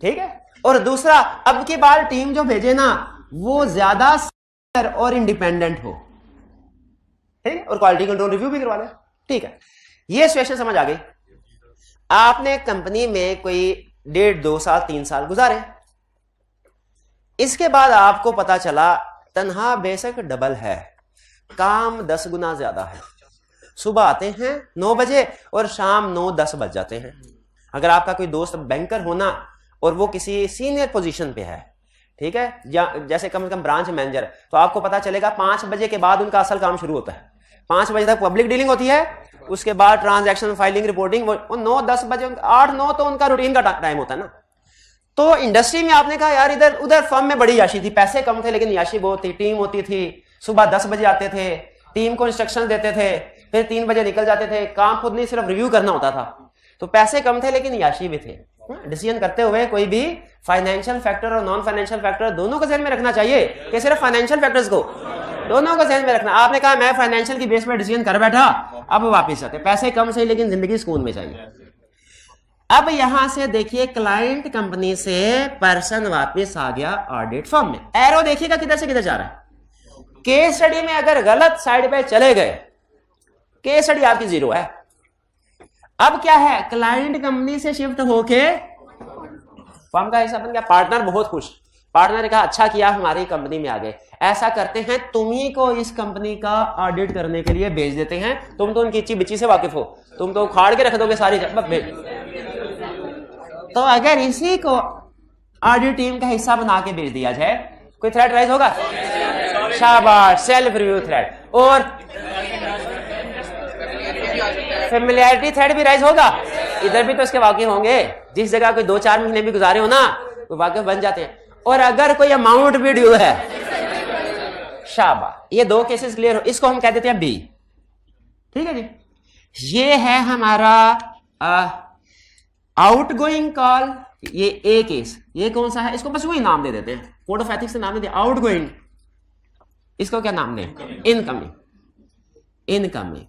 Speaker 1: ठीक है। और दूसरा, अब की बार टीम जो भेजे ना, वो ज्यादा और इंडिपेंडेंट हो, ठीक है, और क्वालिटी कंट्रोल रिव्यू भी करवा ले, ठीक है। ये सिचुएशन समझ आ गई। आपने कंपनी में कोई 1.5, 2 साल, 3 साल गुजारे, इसके बाद आपको पता चला तनहा बेशक डबल है, काम 10 गुना ज्यादा है। सुबह आते हैं 9 बजे और शाम 9-10 बज जाते हैं। अगर आपका कोई दोस्त बैंकर होना और वो किसी सीनियर पोजीशन पे है, ठीक है, जैसे कम से कम ब्रांच मैनेजर, तो आपको पता चलेगा 5 बजे के बाद उनका असल काम शुरू होता है। 5 बजे तक पब्लिक डीलिंग होती है, उसके बाद ट्रांजैक्शन फाइलिंग रिपोर्टिंग, वो 9-10 बजे 8-9 तो उनका रूटीन का टाइम होता है ना। तो इंडस्ट्री में आपने कहा यार इधर उधर फर्म में बड़ी याशी थी, पैसे कम थे लेकिन याशी बहुत थी, टीम होती थी, सुबह 10 बजे आते थे, टीम को इंस्ट्रक्शन देते थे, फिर 3 बजे निकल जाते थे, काम खुद नहीं सिर्फ रिव्यू करना होता था। तो पैसे कम थे लेकिन याशी भी थे। डिसीजन करते हुए कोई भी फाइनेंशियल फैक्टर और नॉन फाइनेंशियल फैक्टर दोनों को ध्यान में रखना चाहिए, कि सिर्फ फाइनेंशियल फैक्टर्स को, दोनों को ध्यान में रखना। आपने कहा मैं फाइनेंशियल की बेस पर डिसीजन कर बैठा, अब वापिस आते, पैसे कम सही लेकिन जिंदगी सुकून में चाहिए। अब यहां से देखिए क्लाइंट कंपनी से पर्सन वापस आ गया ऑडिट फर्म में। एरो देखिएगा किधर से किधर जा रहा है। केस स्टडी में अगर गलत साइड पे चले गए, केस स्टडी आपकी 0 है। अब क्या है, क्लाइंट कंपनी से शिफ्ट होके फर्म का हिस्सा बन गया। पार्टनर बहुत खुश, पार्टनर ने कहा अच्छा किया हमारी कंपनी में आ गए। ऐसा करते हैं तुम्ही को इस कंपनी का ऑडिट करने के लिए भेज देते हैं, तुम तो उनकी इच्ची बिच्ची से वाकिफ हो, तुम तो उखाड़ के रख दोगे सारी भेज। तो अगर इसी को ऑडिट टीम का हिस्सा बना के भेज दिया जाए, कोई थ्रेट राइज होगा? शाबाश, सेल्फ रिव्यू थ्रेट। और फेमिलियरिटी थ्रेट भी राइज होगा। इधर भी तो इसके वाकिफ होंगे, जिस जगह कोई 2-4 महीने भी गुजारे हो ना, वो वाकिफ बन जाते हैं। और अगर कोई अमाउंट भी ड्यू है, शाबाश, ये 2 केसेस क्लियर हो, इसको हम कह देते हैं बी, ठीक है जी। ये है हमारा आउटगोइंग कॉल, ये ए केस। ये कौन सा है, इसको बस वही नाम दे देते हैं, कोड ऑफ एथिक्स से नाम दे दिया आउटगोइंग। इसको क्या नाम दें? इनकमिंग, इनकमिंग,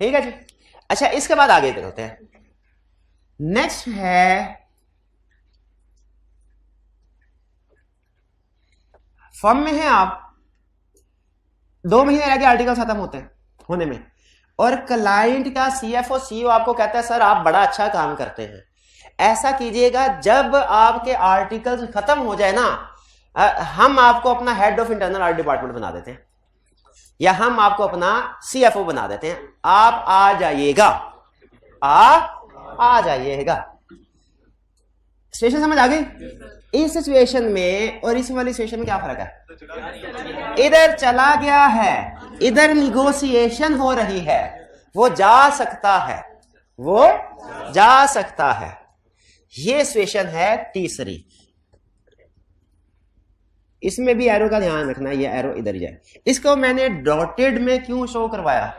Speaker 1: ठीक है जी। अच्छा, इसके बाद आगे देखते हैं। नेक्स्ट है फर्म में हैं आप, 2 महीने लगे आर्टिकल खत्म होने में, और क्लाइंट का सीएफओ सीईओ आपको कहता है सर आप बड़ा अच्छा काम करते हैं, ऐसा कीजिएगा जब आपके आर्टिकल खत्म हो जाए ना, हम आपको अपना head of internal audit department बना देते हैं, या हम आपको अपना सीएफओ बना देते हैं, आप आ जाइएगा, आ जाइएगा। सिचुएशन समझ आ गई? इस सिचुएशन में और इस वाली सिचुएशन में क्या फर्क है? इधर चला गया है, इधर निगोशिएशन हो रही है, वो जा सकता है, वो जा सकता है। ये सिचुएशन है तीसरी। इसमें भी एरो का ध्यान रखना, ये एरो इधर ही जाए। इसको मैंने डॉटेड में क्यों शो करवाया?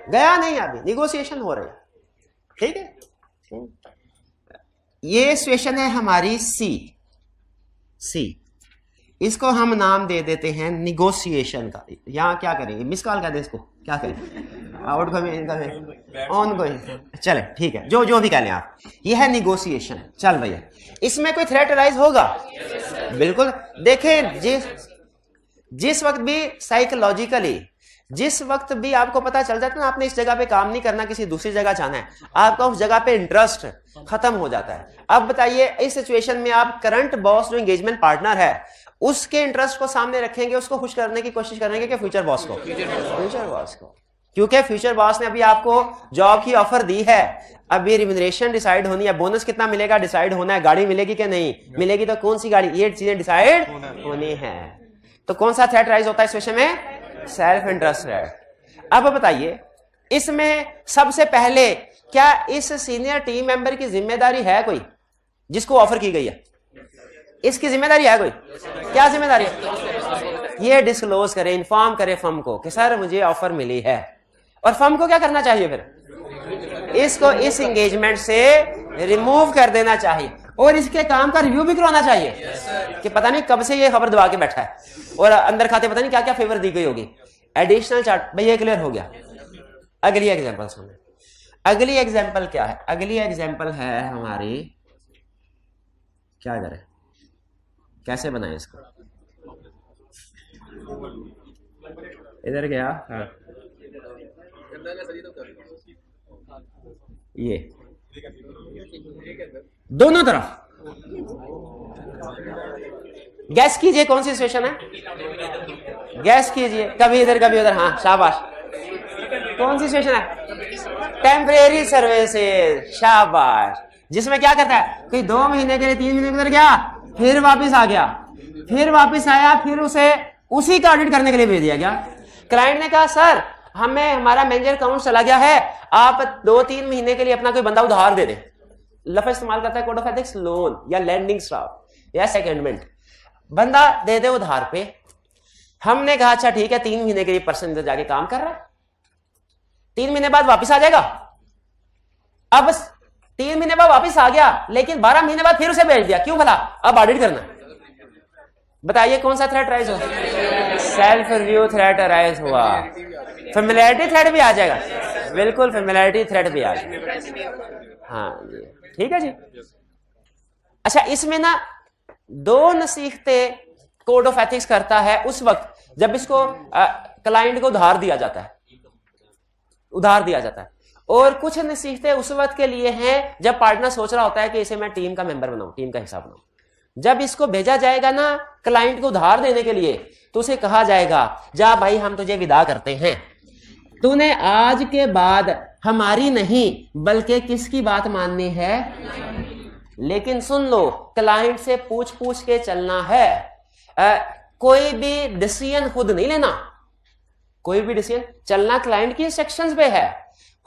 Speaker 1: गया नहीं, अभी निगोशिएशन हो रही है, ठीक है। ये सिचुएशन है हमारी सी, इसको हम नाम दे देते हैं निगोशिएशन का। यहां क्या करेंगे? मिस कॉल कर दे, इसको क्या करें? आउट गोइंग, ऑन गोइंग, चले ठीक है, जो भी कह लें आप। ये है निगोशिएशन। चल भैया, इसमें कोई थ्रेट राइज होगा? बिल्कुल। देखें, जिस वक्त भी साइकोलॉजिकली, जिस वक्त भी आपको पता चल जाता है ना आपने इस जगह पे काम नहीं करना, किसी दूसरी जगह जाना है, आपका उस जगह पे इंटरेस्ट खत्म हो जाता है। अब बताइए, इस सिचुएशन में आप करंट बॉस जो एंगेजमेंट पार्टनर है उसके इंटरेस्ट को सामने रखेंगे, उसको खुश करने की कोशिश करेंगे कि फ्यूचर बॉस को, क्योंकि फ्यूचर बॉस ने अभी आपको जॉब की ऑफर दी है, अभी रिम्यूनरेशन डिसाइड होनी है, बोनस कितना मिलेगा डिसाइड होना है, गाड़ी मिलेगी कि नहीं मिलेगी, तो कौन सी गाड़ी, ये चीजें डिसाइड होनी है। तो कौन सा थ्रेट राइज होता है इस सिचुएशन में? Self interest threat. अब बताइए, इसमें सबसे पहले क्या इस सीनियर टीम मेंबर की जिम्मेदारी है कोई जिसको ऑफर की गई है? इसकी जिम्मेदारी है कोई? क्या जिम्मेदारी है? ये डिस्क्लोज करे, इन्फॉर्म करे फर्म को कि सर मुझे ऑफर मिली है। और फर्म को क्या करना चाहिए फिर? इसको इस एंगेजमेंट से रिमूव कर देना चाहिए, और इसके काम का रिव्यू भी करवाना चाहिए कि पता नहीं कब से ये खबर दबा के बैठा है और अंदर खाते पता नहीं क्या क्या फेवर दी गई होगी। एडिशनल चार्ट भाई, ये क्लियर हो गया। अगली एग्जांपल सुनिए। अगली एग्जांपल क्या है? अगली एग्जांपल है हमारी, क्या करें, कैसे बनाए इसको? इधर गया, हाँ ये दोनों तरफ गैस कीजिए कौन सी सिचुएशन है, गैस कीजिए, कभी इधर कभी उधर। हाँ शाबाश, कौन सी सिचुएशन है? टेम्परेरी सर्विसेज, शाबाश। जिसमें क्या करता है, कोई 2 महीने के लिए 3 महीने उधर गया, फिर वापस आ गया, फिर वापस आया, फिर उसे उसी का ऑडिट करने के लिए भेज दिया गया। क्लाइंट ने कहा सर हमें हमारा मैनेजर अकाउंट चला गया है, आप 2-3 महीने के लिए अपना कोई बंदा उधार दे दे। लफ्ज़ इस्तेमाल करता है कोड ऑफ एथिक्स, लोन या लैंडिंग स्टाफ या सेकेंडमेंट, बंदा दे दे उधार पे। हमने कहा अच्छा ठीक है, 3 महीने के लिए पर्सन इधर जाके काम कर रहा है, 3 महीने बाद वापस आ जाएगा। अब 3 महीने बाद वापस आ गया, लेकिन 12 महीने बाद फिर उसे भेज दिया, क्यों भला? अब ऑडिट करना। बताइए कौन सा थ्रेट राइज हुआ? सेल्फ रिव्यू थ्रेट राइज हुआ। फेमिलियरिटी थ्रेट भी आ जाएगा, बिल्कुल फेमिलियरिटी थ्रेट भी आ जाएगा। हाँ जी, ठीक है जी। अच्छा, इसमें ना 2 नसीहतें कोड ऑफ एथिक्स करता है उस वक्त जब इसको क्लाइंट को उधार दिया जाता है, और कुछ नसीहतें उस वक्त के लिए हैं जब पार्टनर सोच रहा होता है कि इसे मैं टीम का मेंबर बनाऊं, टीम का हिस्सा बनाऊं। जब इसको भेजा जाएगा ना क्लाइंट को उधार देने के लिए, तो उसे कहा जाएगा जा भाई हम तुझे विदा करते हैं, तूने आज के बाद हमारी नहीं बल्कि किसकी बात माननी है? लेकिन सुन लो, क्लाइंट से पूछ पूछ के चलना है, कोई भी डिसीजन खुद नहीं लेना, कोई भी डिसीजन चलना क्लाइंट की इंस्ट्रक्शंस पे है,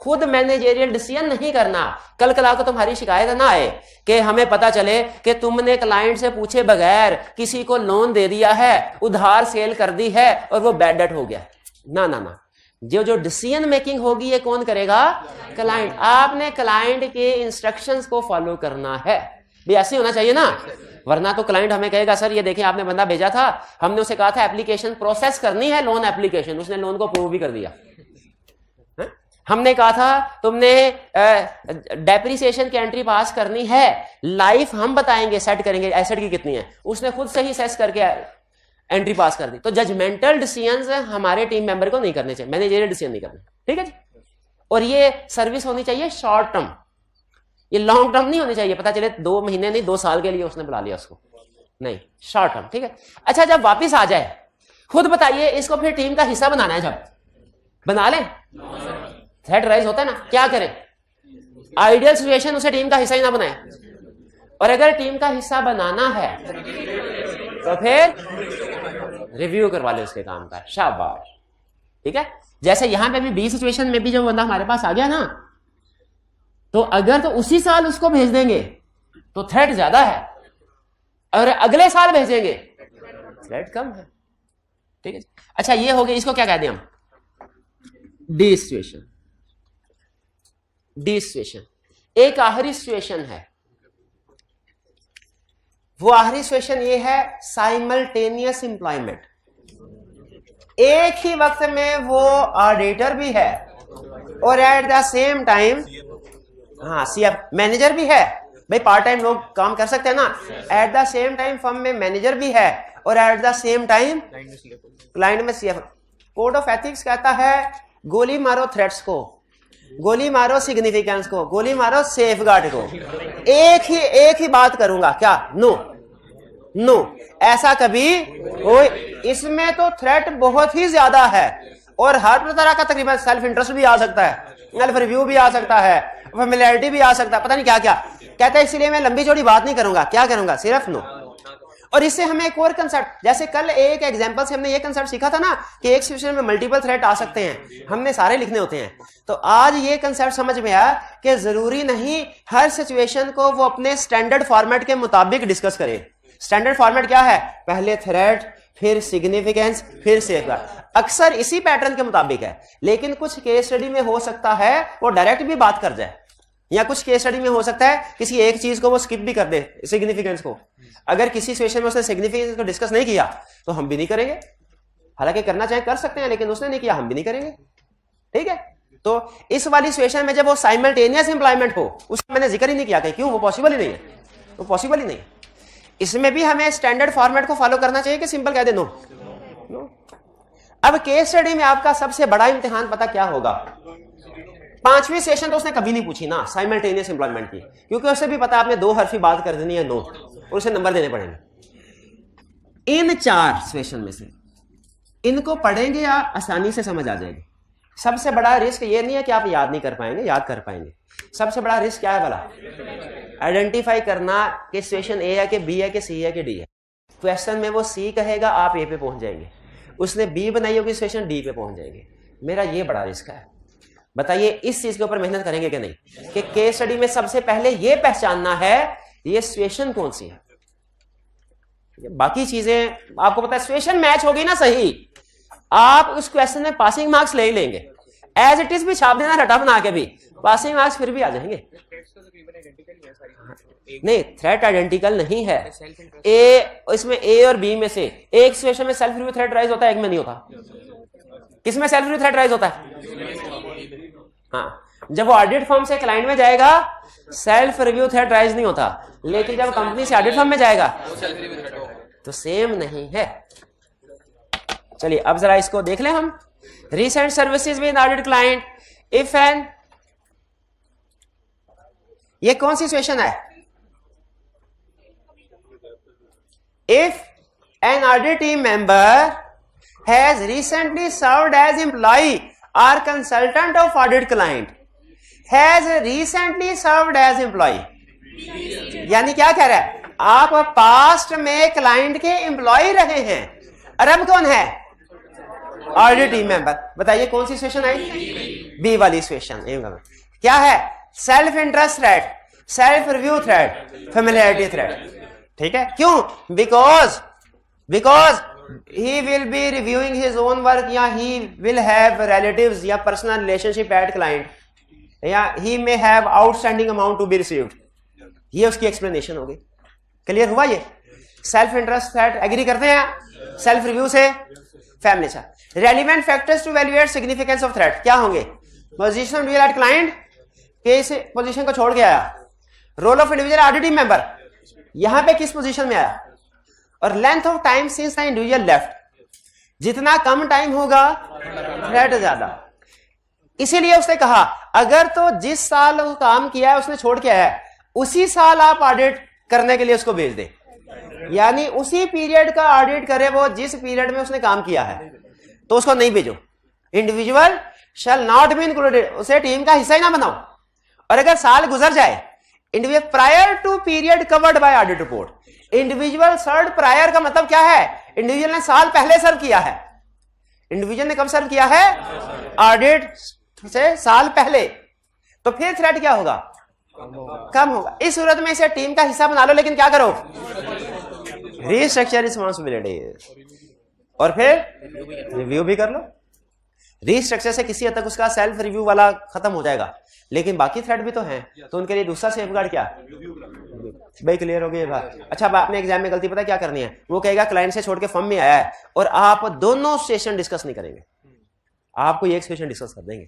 Speaker 1: खुद मैनेजरियल डिसीजन नहीं करना। कल कला को तुम्हारी शिकायत ना आए कि हमें पता चले कि तुमने क्लाइंट से पूछे बगैर किसी को लोन दे दिया है, उधार सेल कर दी है और वो बैड डेट हो गया। ना ना ना, जो डिसीजन मेकिंग होगी ये कौन करेगा? क्लाइंट। आपने क्लाइंट के इंस्ट्रक्शंस को फॉलो करना है भी, ऐसे होना चाहिए ना, वरना तो क्लाइंट हमें कहेगा सर ये देखिए आपने बंदा भेजा था, हमने उसे कहा था एप्लीकेशन प्रोसेस करनी है, लोन एप्लीकेशन, उसने लोन को अप्रूव भी कर दिया, हमने कहा था तुमने डेप्रिसिएशन की एंट्री पास करनी है, लाइफ हम बताएंगे, सेट करेंगे एसेट की कितनी है, उसने खुद से ही सेस करके एंट्री पास कर दी। तो जजमेंटल डिसीजंस हमारे टीम मेंबर को नहीं करने चाहिए, मैनेजरियल डिसीजन नहीं करना, ठीक है जी। और ये सर्विस होनी चाहिए शॉर्ट टर्म, ये लॉन्ग टर्म नहीं होनी चाहिए, पता चले 2 महीने नहीं 2 साल के लिए उसने बुला लिया उसको, नहीं, शॉर्ट टर्म, ठीक है। अच्छा, जब वापिस आ जाए खुद बताइए, इसको फिर टीम का हिस्सा बनाना है, जब बना लें थ्रेट राइज होता है ना, क्या करें? आइडियल सिचुएशन उसे टीम का हिस्सा ही ना बनाए, और अगर टीम का हिस्सा बनाना है तो फिर रिव्यू करवा ले उसके काम का, शाबाश, ठीक है। जैसे यहां पे भी बी सिचुएशन में भी जब बंदा हमारे पास आ गया ना, तो अगर तो उसी साल उसको भेज देंगे तो थ्रेट ज्यादा है, और अगले साल भेजेंगे थ्रेट कम है, ठीक है। अच्छा, ये हो गया, इसको क्या कहते हैं हम? D situation. डी सिचुएशन एक आखिरी सिचुएशन है, वो आखिरी सिचुएशन ये है साइमल्टेनियस एम्प्लॉयमेंट। एक ही वक्त में वो ऑडिटर भी है और at the same time CF manager भी है। भाई पार्ट टाइम लोग काम कर सकते हैं ना, at the same time firm में मैनेजर भी है और at the same time client में सीएफ। कोड ऑफ एथिक्स कहता है गोली मारो थ्रेट्स को, गोली मारो सिग्निफिकेंस को, गोली मारो सेफगार्ड को। एक ही बात करूंगा, क्या? नो नो, ऐसा कभी कोई, इसमें तो थ्रेट बहुत ही ज्यादा है और हर तरह का तकरीबन सेल्फ इंटरेस्ट भी आ सकता है, सेल्फ रिव्यू भी आ सकता है, फैमिलियरिटी भी आ सकता है, पता नहीं क्या क्या कहता है। इसलिए मैं लंबी चौड़ी बात नहीं करूंगा, क्या करूंगा? सिर्फ नो। और इससे हमें एक और कंसेप्ट, जैसे कल एक एग्जांपल से हमने ये कंसेप्ट सीखा था ना कि एक सिचुएशन में मल्टीपल थ्रेट आ सकते हैं, हमने सारे लिखने होते हैं। तो आज ये कंसेप्ट समझ में आया कि जरूरी नहीं हर सिचुएशन को वो अपने स्टैंडर्ड फॉर्मेट के मुताबिक डिस्कस करे। स्टैंडर्ड फॉर्मेट क्या है? पहले थ्रेट, फिर सिग्निफिकेंस, फिर सेफगार्ड। अक्सर इसी पैटर्न के मुताबिक है, लेकिन कुछ केस स्टडी में हो सकता है वो डायरेक्ट भी बात कर जाए, या कुछ केस स्टडी में हो सकता है किसी एक चीज को वो स्किप भी कर दे, सिग्निफिकेंस को। अगर किसी सिचुएशन में उसने सिग्निफिकेंस को डिस्कस नहीं किया तो हम भी नहीं करेंगे, हालांकि करना चाहे कर सकते हैं, लेकिन उसने नहीं किया, हम भी नहीं करेंगे, ठीक है। तो इस वाली सिचुएशन में जब वो साइमल्टेनियस एम्प्लॉयमेंट हो, उसका मैंने जिक्र ही नहीं किया, क्यों? वो पॉसिबल ही नहीं है, वो पॉसिबल ही नहीं है। इसमें भी हमें स्टैंडर्ड फॉर्मेट को फॉलो करना चाहिए कि सिंपल कह दे नो नो। अब केस स्टडी में आपका सबसे बड़ा इम्तिहान पता क्या होगा? 5वीं सेशन तो उसने कभी नहीं पूछी ना साइमल्टेनियस एम्प्लॉयमेंट की, क्योंकि उसे भी पता आपने 2 हरफी बात कर देनी है नो, और उसे नंबर देने पड़ेंगे। इन 4 सेशन में से इनको पढ़ेंगे या आसानी से समझ आ जाएगी। सबसे बड़ा रिस्क ये नहीं है कि आप याद नहीं कर पाएंगे, याद कर पाएंगे। सबसे बड़ा रिस्क क्या है भला? आइडेंटिफाई करना कि सिचुएशन ए है कि बी है कि सी है कि डी है। क्वेश्चन में वो सी कहेगा, आप ए पे पहुंच जाएंगे, उसने बी बनाई होगी सिचुएशन डी पे पहुंच जाएंगे। मेरा ये बड़ा रिस्क है। बताइए इस चीज के ऊपर मेहनत करेंगे कि नहीं, कि केस स्टडी में सबसे पहले ये पहचानना है ये सिचुएशन कौन सी है। बाकी चीजें आपको पता है, सिचुएशन मैच होगी ना सही, आप उस क्वेश्चन में पासिंग मार्क्स ले ही लेंगे। एज इट इज भी छाप देना रटा बना के भी, पासिंग मार्क्स फिर भी आ जाएंगे। नहीं, थ्रेट आइडेंटिकल नहीं है। ए इसमें ए और बी में से एक सिचुएशन में सेल्फ रिव्यू थ्रेट राइज होता है, एक में नहीं होता। किसमें सेल्फ रिव्यू थ्रेट राइज होता है? हाँ, जब वो ऑडिट फर्म से क्लाइंट में जाएगा सेल्फ रिव्यू थ्रेट राइज नहीं होता, लेकिन जब कंपनी से ऑडिट फर्म में जाएगा तो सेम नहीं है। चलिए अब जरा इसको देख लें हम। Recent services with audit client if an, ये कौन सी सिचुएशन है? If an audit team member has recently served as employ or consultant of audit client has recently served as employee। यानी क्या कह रहा है? आप पास्ट में क्लाइंट के एम्प्लॉय रहे हैं, और अब कौन है? Audit team member. बताइए कौन सी सिचुएशन आई? बी वाली सिचुएशन। क्या है? Self interest threat, self review threat, familiarity threat. ठीक है, क्यों? Because he will be reviewing his own work, या he will have relatives या personal relationship at client, या he may have outstanding amount to be received। ये उसकी explanation होगी। Clear हुआ? ये सेल्फ इंटरेस्ट थ्रेट एग्री करते हैं, सेल्फ रिव्यू से, फैमिली से। Relevant factors to valuate significance of threat क्या होंगे? पोजीशन इंडिविजुअल एट क्लाइंट के इस पोजीशन को छोड़ के आया। Role of individual audit team member यहां पे किस पोजीशन में आया, और length of time since the individual left, जितना कम टाइम होगा थ्रेट ज्यादा। इसीलिए उसने कहा अगर तो जिस साल वो काम किया है उसने छोड़ के आया है, उसी साल आप ऑडिट करने के लिए उसको भेज दे, यानी उसी पीरियड का ऑडिट करे वो जिस पीरियड में उसने काम किया है, तो उसको नहीं भेजो। Individual shall not be included, उसे टीम का हिस्सा ही ना बनाओ। और अगर साल गुजर जाए, individual prior to period covered by audit report, individual serve prior का मतलब क्या है, इंडिविजुअल ने साल पहले सर्व किया है। इंडिविजुअल ने कब सर्व किया है, ऑडिट से साल पहले, तो फिर थ्रेट क्या होगा, कम होगा। इस सूरत में इसे टीम का हिस्सा बना लो, लेकिन क्या करो, रीस्ट्रक्चर रिस्पॉन्सिबिलिटी, और फिर रिव्यू भी कर लो। रीस्ट्रक्चर से किसी हद तक उसका सेल्फ रिव्यू वाला खत्म हो जाएगा, लेकिन बाकी थ्रेट भी तो हैं, तो उनके लिए दूसरा सेफगार्ड क्या, भाई क्लियर हो गई बात। अच्छा, अब आपने एग्जाम में गलती पता क्या करनी है, वो कहेगा क्लाइंट से छोड़ के फर्म में आया है और आप दोनों सेशन डिस्कस नहीं करेंगे, आपको एक सेशन डिस्कस कर देंगे।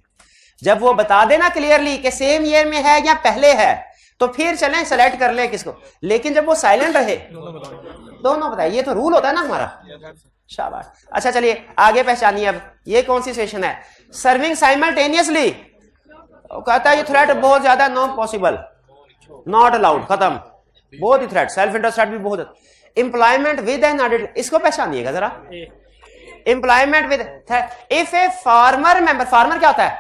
Speaker 1: जब वो बता देना क्लियरली कि सेम ईयर में है या पहले है, तो फिर चलें सेलेक्ट कर ले किसको, लेकिन जब वो साइलेंट रहे दोनों बताए, ये तो रूल होता है ना हमारा। शाबाश। अच्छा चलिए आगे पहचानिए, अब ये कौन सी सेशन है, सर्विंग साइमल्टेनियसली, कहता है ये थ्रेट बहुत ज्यादा, नो पॉसिबल, नॉट अलाउड, खत्म, बहुत ही थ्रेट, सेल्फ इंटरेस्ट थ्रेट भी बहुत। एम्प्लॉयमेंट विद एन ऑडिट, इसको पहचानिएगा जरा, employment with, if a former member, former क्या होता है,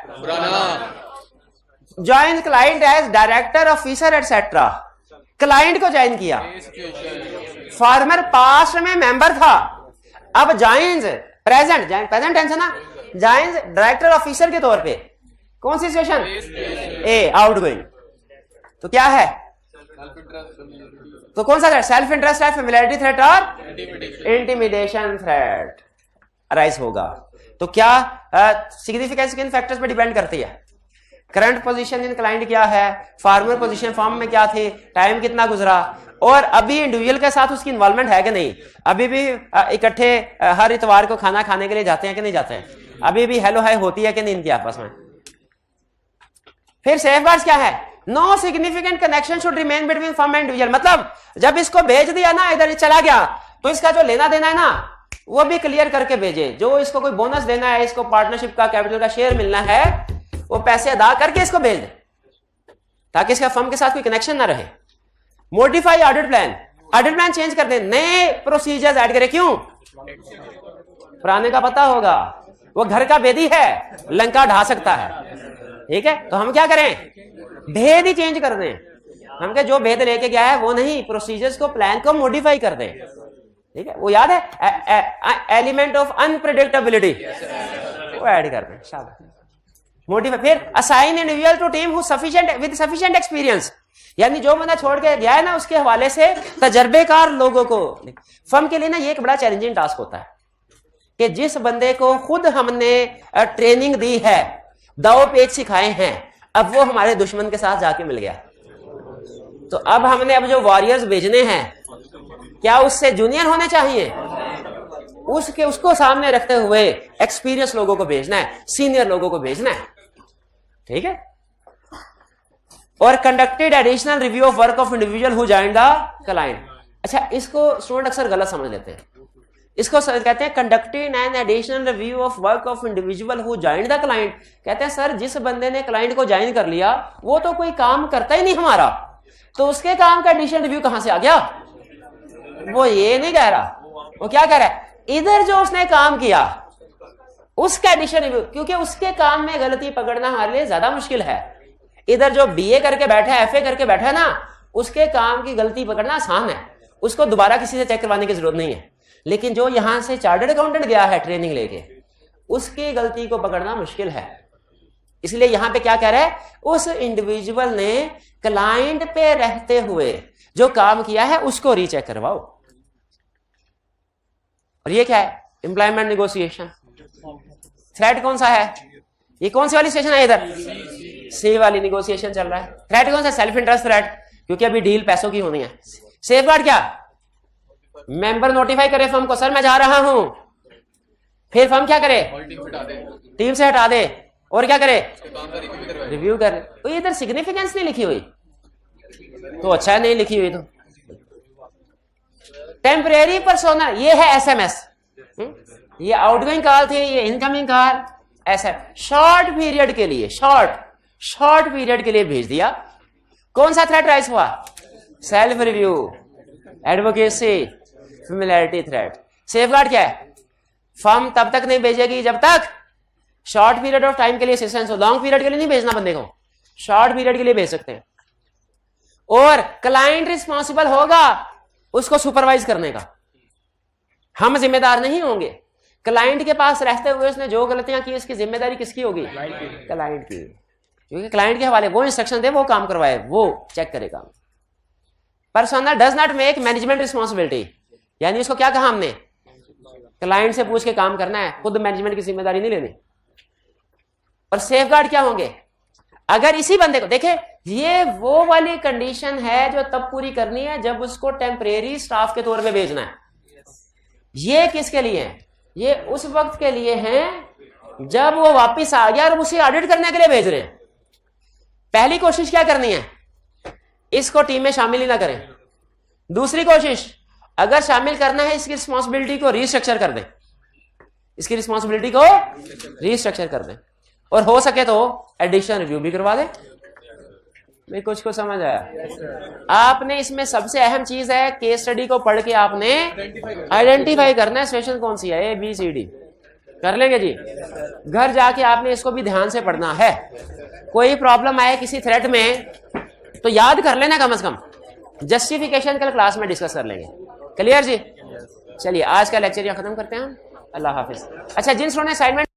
Speaker 1: join client as director officer etcetera, client को ज्वाइन किया, फार्मर पास्ट में मेंबर था, अब ज्वाइंस प्रेजेंट टेंस है ना, ज्वाइंस डायरेक्टर ऑफिसर के तौर पे, कौन सी सिचुएशन, ए आउटगोइंग, तो क्या है, तो कौन सा थ्रेट, सेल्फ इंटरेस्ट है, फेमिलियरिटी थ्रेट और इंटिमिडेशन थ्रेट अराइज होगा। तो क्या सिग्निफिकेंस किन फैक्टर्स पे डिपेंड करती है, करंट पोजीशन इन क्लाइंट क्या है, फार्मर पोजीशन फर्म में क्या थी, टाइम कितना गुजरा, और अभी इंडिविजुअल के साथ उसकी इन्वॉल्वमेंट है कि नहीं, अभी भी इकट्ठे हर इतवार को खाना खाने के लिए जाते हैं कि नहीं जाते हैं, अभी भी हेलो हाय होती है कि नहीं इनकी आपस में। फिर सेफगार्ड्स क्या है, no significant connection should remain between firm and individual, मतलब जब इसको भेज दिया ना, इधर चला गया, तो इसका जो लेना देना है ना वो भी क्लियर करके भेजे, जो इसको कोई बोनस देना है, इसको पार्टनरशिप का कैपिटल का शेयर मिलना है, वो पैसे अदा करके इसको भेज दे, ताकि इसका फर्म के साथ कोई कनेक्शन ना रहे। मॉडिफाई ऑडिट प्लान चेंज कर दे, नए प्रोसीजर्स ऐड करें, क्यों, पुराने का पता होगा, वो घर का भेदी है, लंका ढा सकता है, ठीक है, तो हम क्या करें, भेद ही चेंज कर दें, हम क्या जो भेद लेके गया है वो नहीं, प्रोसीजर्स को प्लान को मॉडिफाई कर दें, ठीक है, वो याद है एलिमेंट ऑफ अनप्रेडिक्टेबिलिटी, वो ऐड कर दें, शाबाश। मोटिव, फिर assign individual to team who sufficient with sufficient experience, यानी जो बंदा छोड़ के गया है ना उसके हवाले से तजर्बेकार लोगों को। फर्म के लिए ना ये एक बड़ा चैलेंजिंग टास्क होता है कि जिस बंदे को खुद हमने ट्रेनिंग दी है, दाव पेच सिखाए हैं, अब वो हमारे दुश्मन के साथ जाके मिल गया, तो अब हमने अब जो वॉरियर्स भेजने हैं, क्या उससे जूनियर होने चाहिए, उसको सामने रखते हुए एक्सपीरियंस लोगों को भेजना है, सीनियर लोगों को भेजना है, ठीक है। और conducted additional review of work of individual who joined the client. अच्छा, इसको स्टूडेंट अक्सर गलत समझ लेते हैं, इसको कहते हैं conducted an additional review of work of individual who joined the client. कहते हैं सर जिस बंदे ने क्लाइंट को ज्वाइन कर लिया वो तो कोई काम करता ही नहीं हमारा, तो उसके काम का एडिशनल रिव्यू कहां से आ गया। वो ये नहीं कह रहा, वो क्या कह रहा है, इधर जो उसने काम किया उसका एडिशनल रिव्यू, क्योंकि उसके काम में गलती पकड़ना हमारे लिए ज्यादा मुश्किल है। इधर जो बीए करके बैठा है, एफए करके बैठा है ना, उसके काम की गलती पकड़ना आसान है, उसको दोबारा किसी से चेक करवाने की जरूरत नहीं है। लेकिन जो यहां से चार्टर्ड अकाउंटेंट गया है ट्रेनिंग लेके, उसकी गलती को पकड़ना मुश्किल है। इसलिए यहां पे क्या कह रहा है, उस इंडिविजुअल ने क्लाइंट पे रहते हुए जो काम किया है उसको रीचेक करवाओ। और ये क्या है, एम्प्लॉयमेंट नेगोशिएशन। थ्रेट कौन सा है, ये कौन सी वाली सेशन है, इधर सी वाली नेगोशिएशन चल रहा है। थ्रेट कौन सा, सेल्फ इंटरेस्ट थ्रेट, क्योंकि अभी डील पैसों की होनी है। सेफगार्ड क्या, मेंबर नोटिफाई करे फर्म को, सर मैं जा रहा हूं, फिर फर्म क्या करे, टीम से हटा दे,
Speaker 5: और क्या करे, रिव्यू करे। तो इधर सिग्निफिकेंस नहीं लिखी हुई तो अच्छा नहीं लिखी हुई। तो टेम्परेरी पर्सोना ये है एसएमएस, ये आउटगोइंग कॉल थी, ये इनकमिंग कॉल, ऐसा शॉर्ट पीरियड के लिए, शॉर्ट पीरियड के लिए भेज दिया। कौन सा थ्रेट राइज हुआ, self review, advocacy, familiarity threat. Safeguard क्या है, फर्म तब तक नहीं भेजेगी जब तक शॉर्ट पीरियड ऑफ टाइम के लिए असिस्टेंस हो। लॉन्ग पीरियड के लिए नहीं भेजना बंदे को, शॉर्ट पीरियड के लिए भेज सकते हैं। और क्लाइंट रिस्पॉन्सिबल होगा उसको सुपरवाइज करने का, हम जिम्मेदार नहीं होंगे। क्लाइंट के पास रहते हुए उसने जो गलतियां की इसकी जिम्मेदारी किसकी होगी, क्लाइंट की, क्योंकि क्लाइंट के हवाले वो इंस्ट्रक्शन दे, वो काम करवाए, वो चेक करेगा। Persona does not make management responsibility, यानी इसको क्या कहा हमने, क्लाइंट से पूछ के काम करना है, खुद मैनेजमेंट की जिम्मेदारी नहीं लेनी। और सेफगार्ड क्या होंगे, अगर इसी बंदे को देखे, ये वो वाली कंडीशन है जो तब पूरी करनी है जब उसको टेम्परेरी स्टाफ के तौर पे भेजना है। ये किसके लिए है, ये उस वक्त के लिए है जब वो वापस आ गया और उसे ऑडिट करने के लिए भेज रहे हैं। पहली कोशिश क्या करनी है, इसको टीम में शामिल ही ना करें। दूसरी कोशिश, अगर शामिल करना है इसकी रिस्पॉन्सिबिलिटी को रीस्ट्रक्चर कर दें, इसकी रिस्पॉन्सिबिलिटी को रीस्ट्रक्चर कर दें, और हो सके तो एडिशनल रिव्यू भी करवा दें। मेरे कुछ को समझ आया। आपने इसमें सबसे अहम चीज है, केस स्टडी को पढ़ के आपने आइडेंटिफाई करना है सिचुएशन कौन सी है, ABCD कर लेंगे जी। घर जाके आपने इसको भी ध्यान से पढ़ना है। कोई प्रॉब्लम आए किसी थ्रेट में तो याद कर लेना कम से कम, जस्टिफिकेशन कल क्लास में डिस्कस कर लेंगे। क्लियर जी। चलिए आज का लेक्चर यहाँ खत्म करते हैं हम। अल्लाह हाफिज। अच्छा, जिन स्टूडेंट ने असाइनमेंट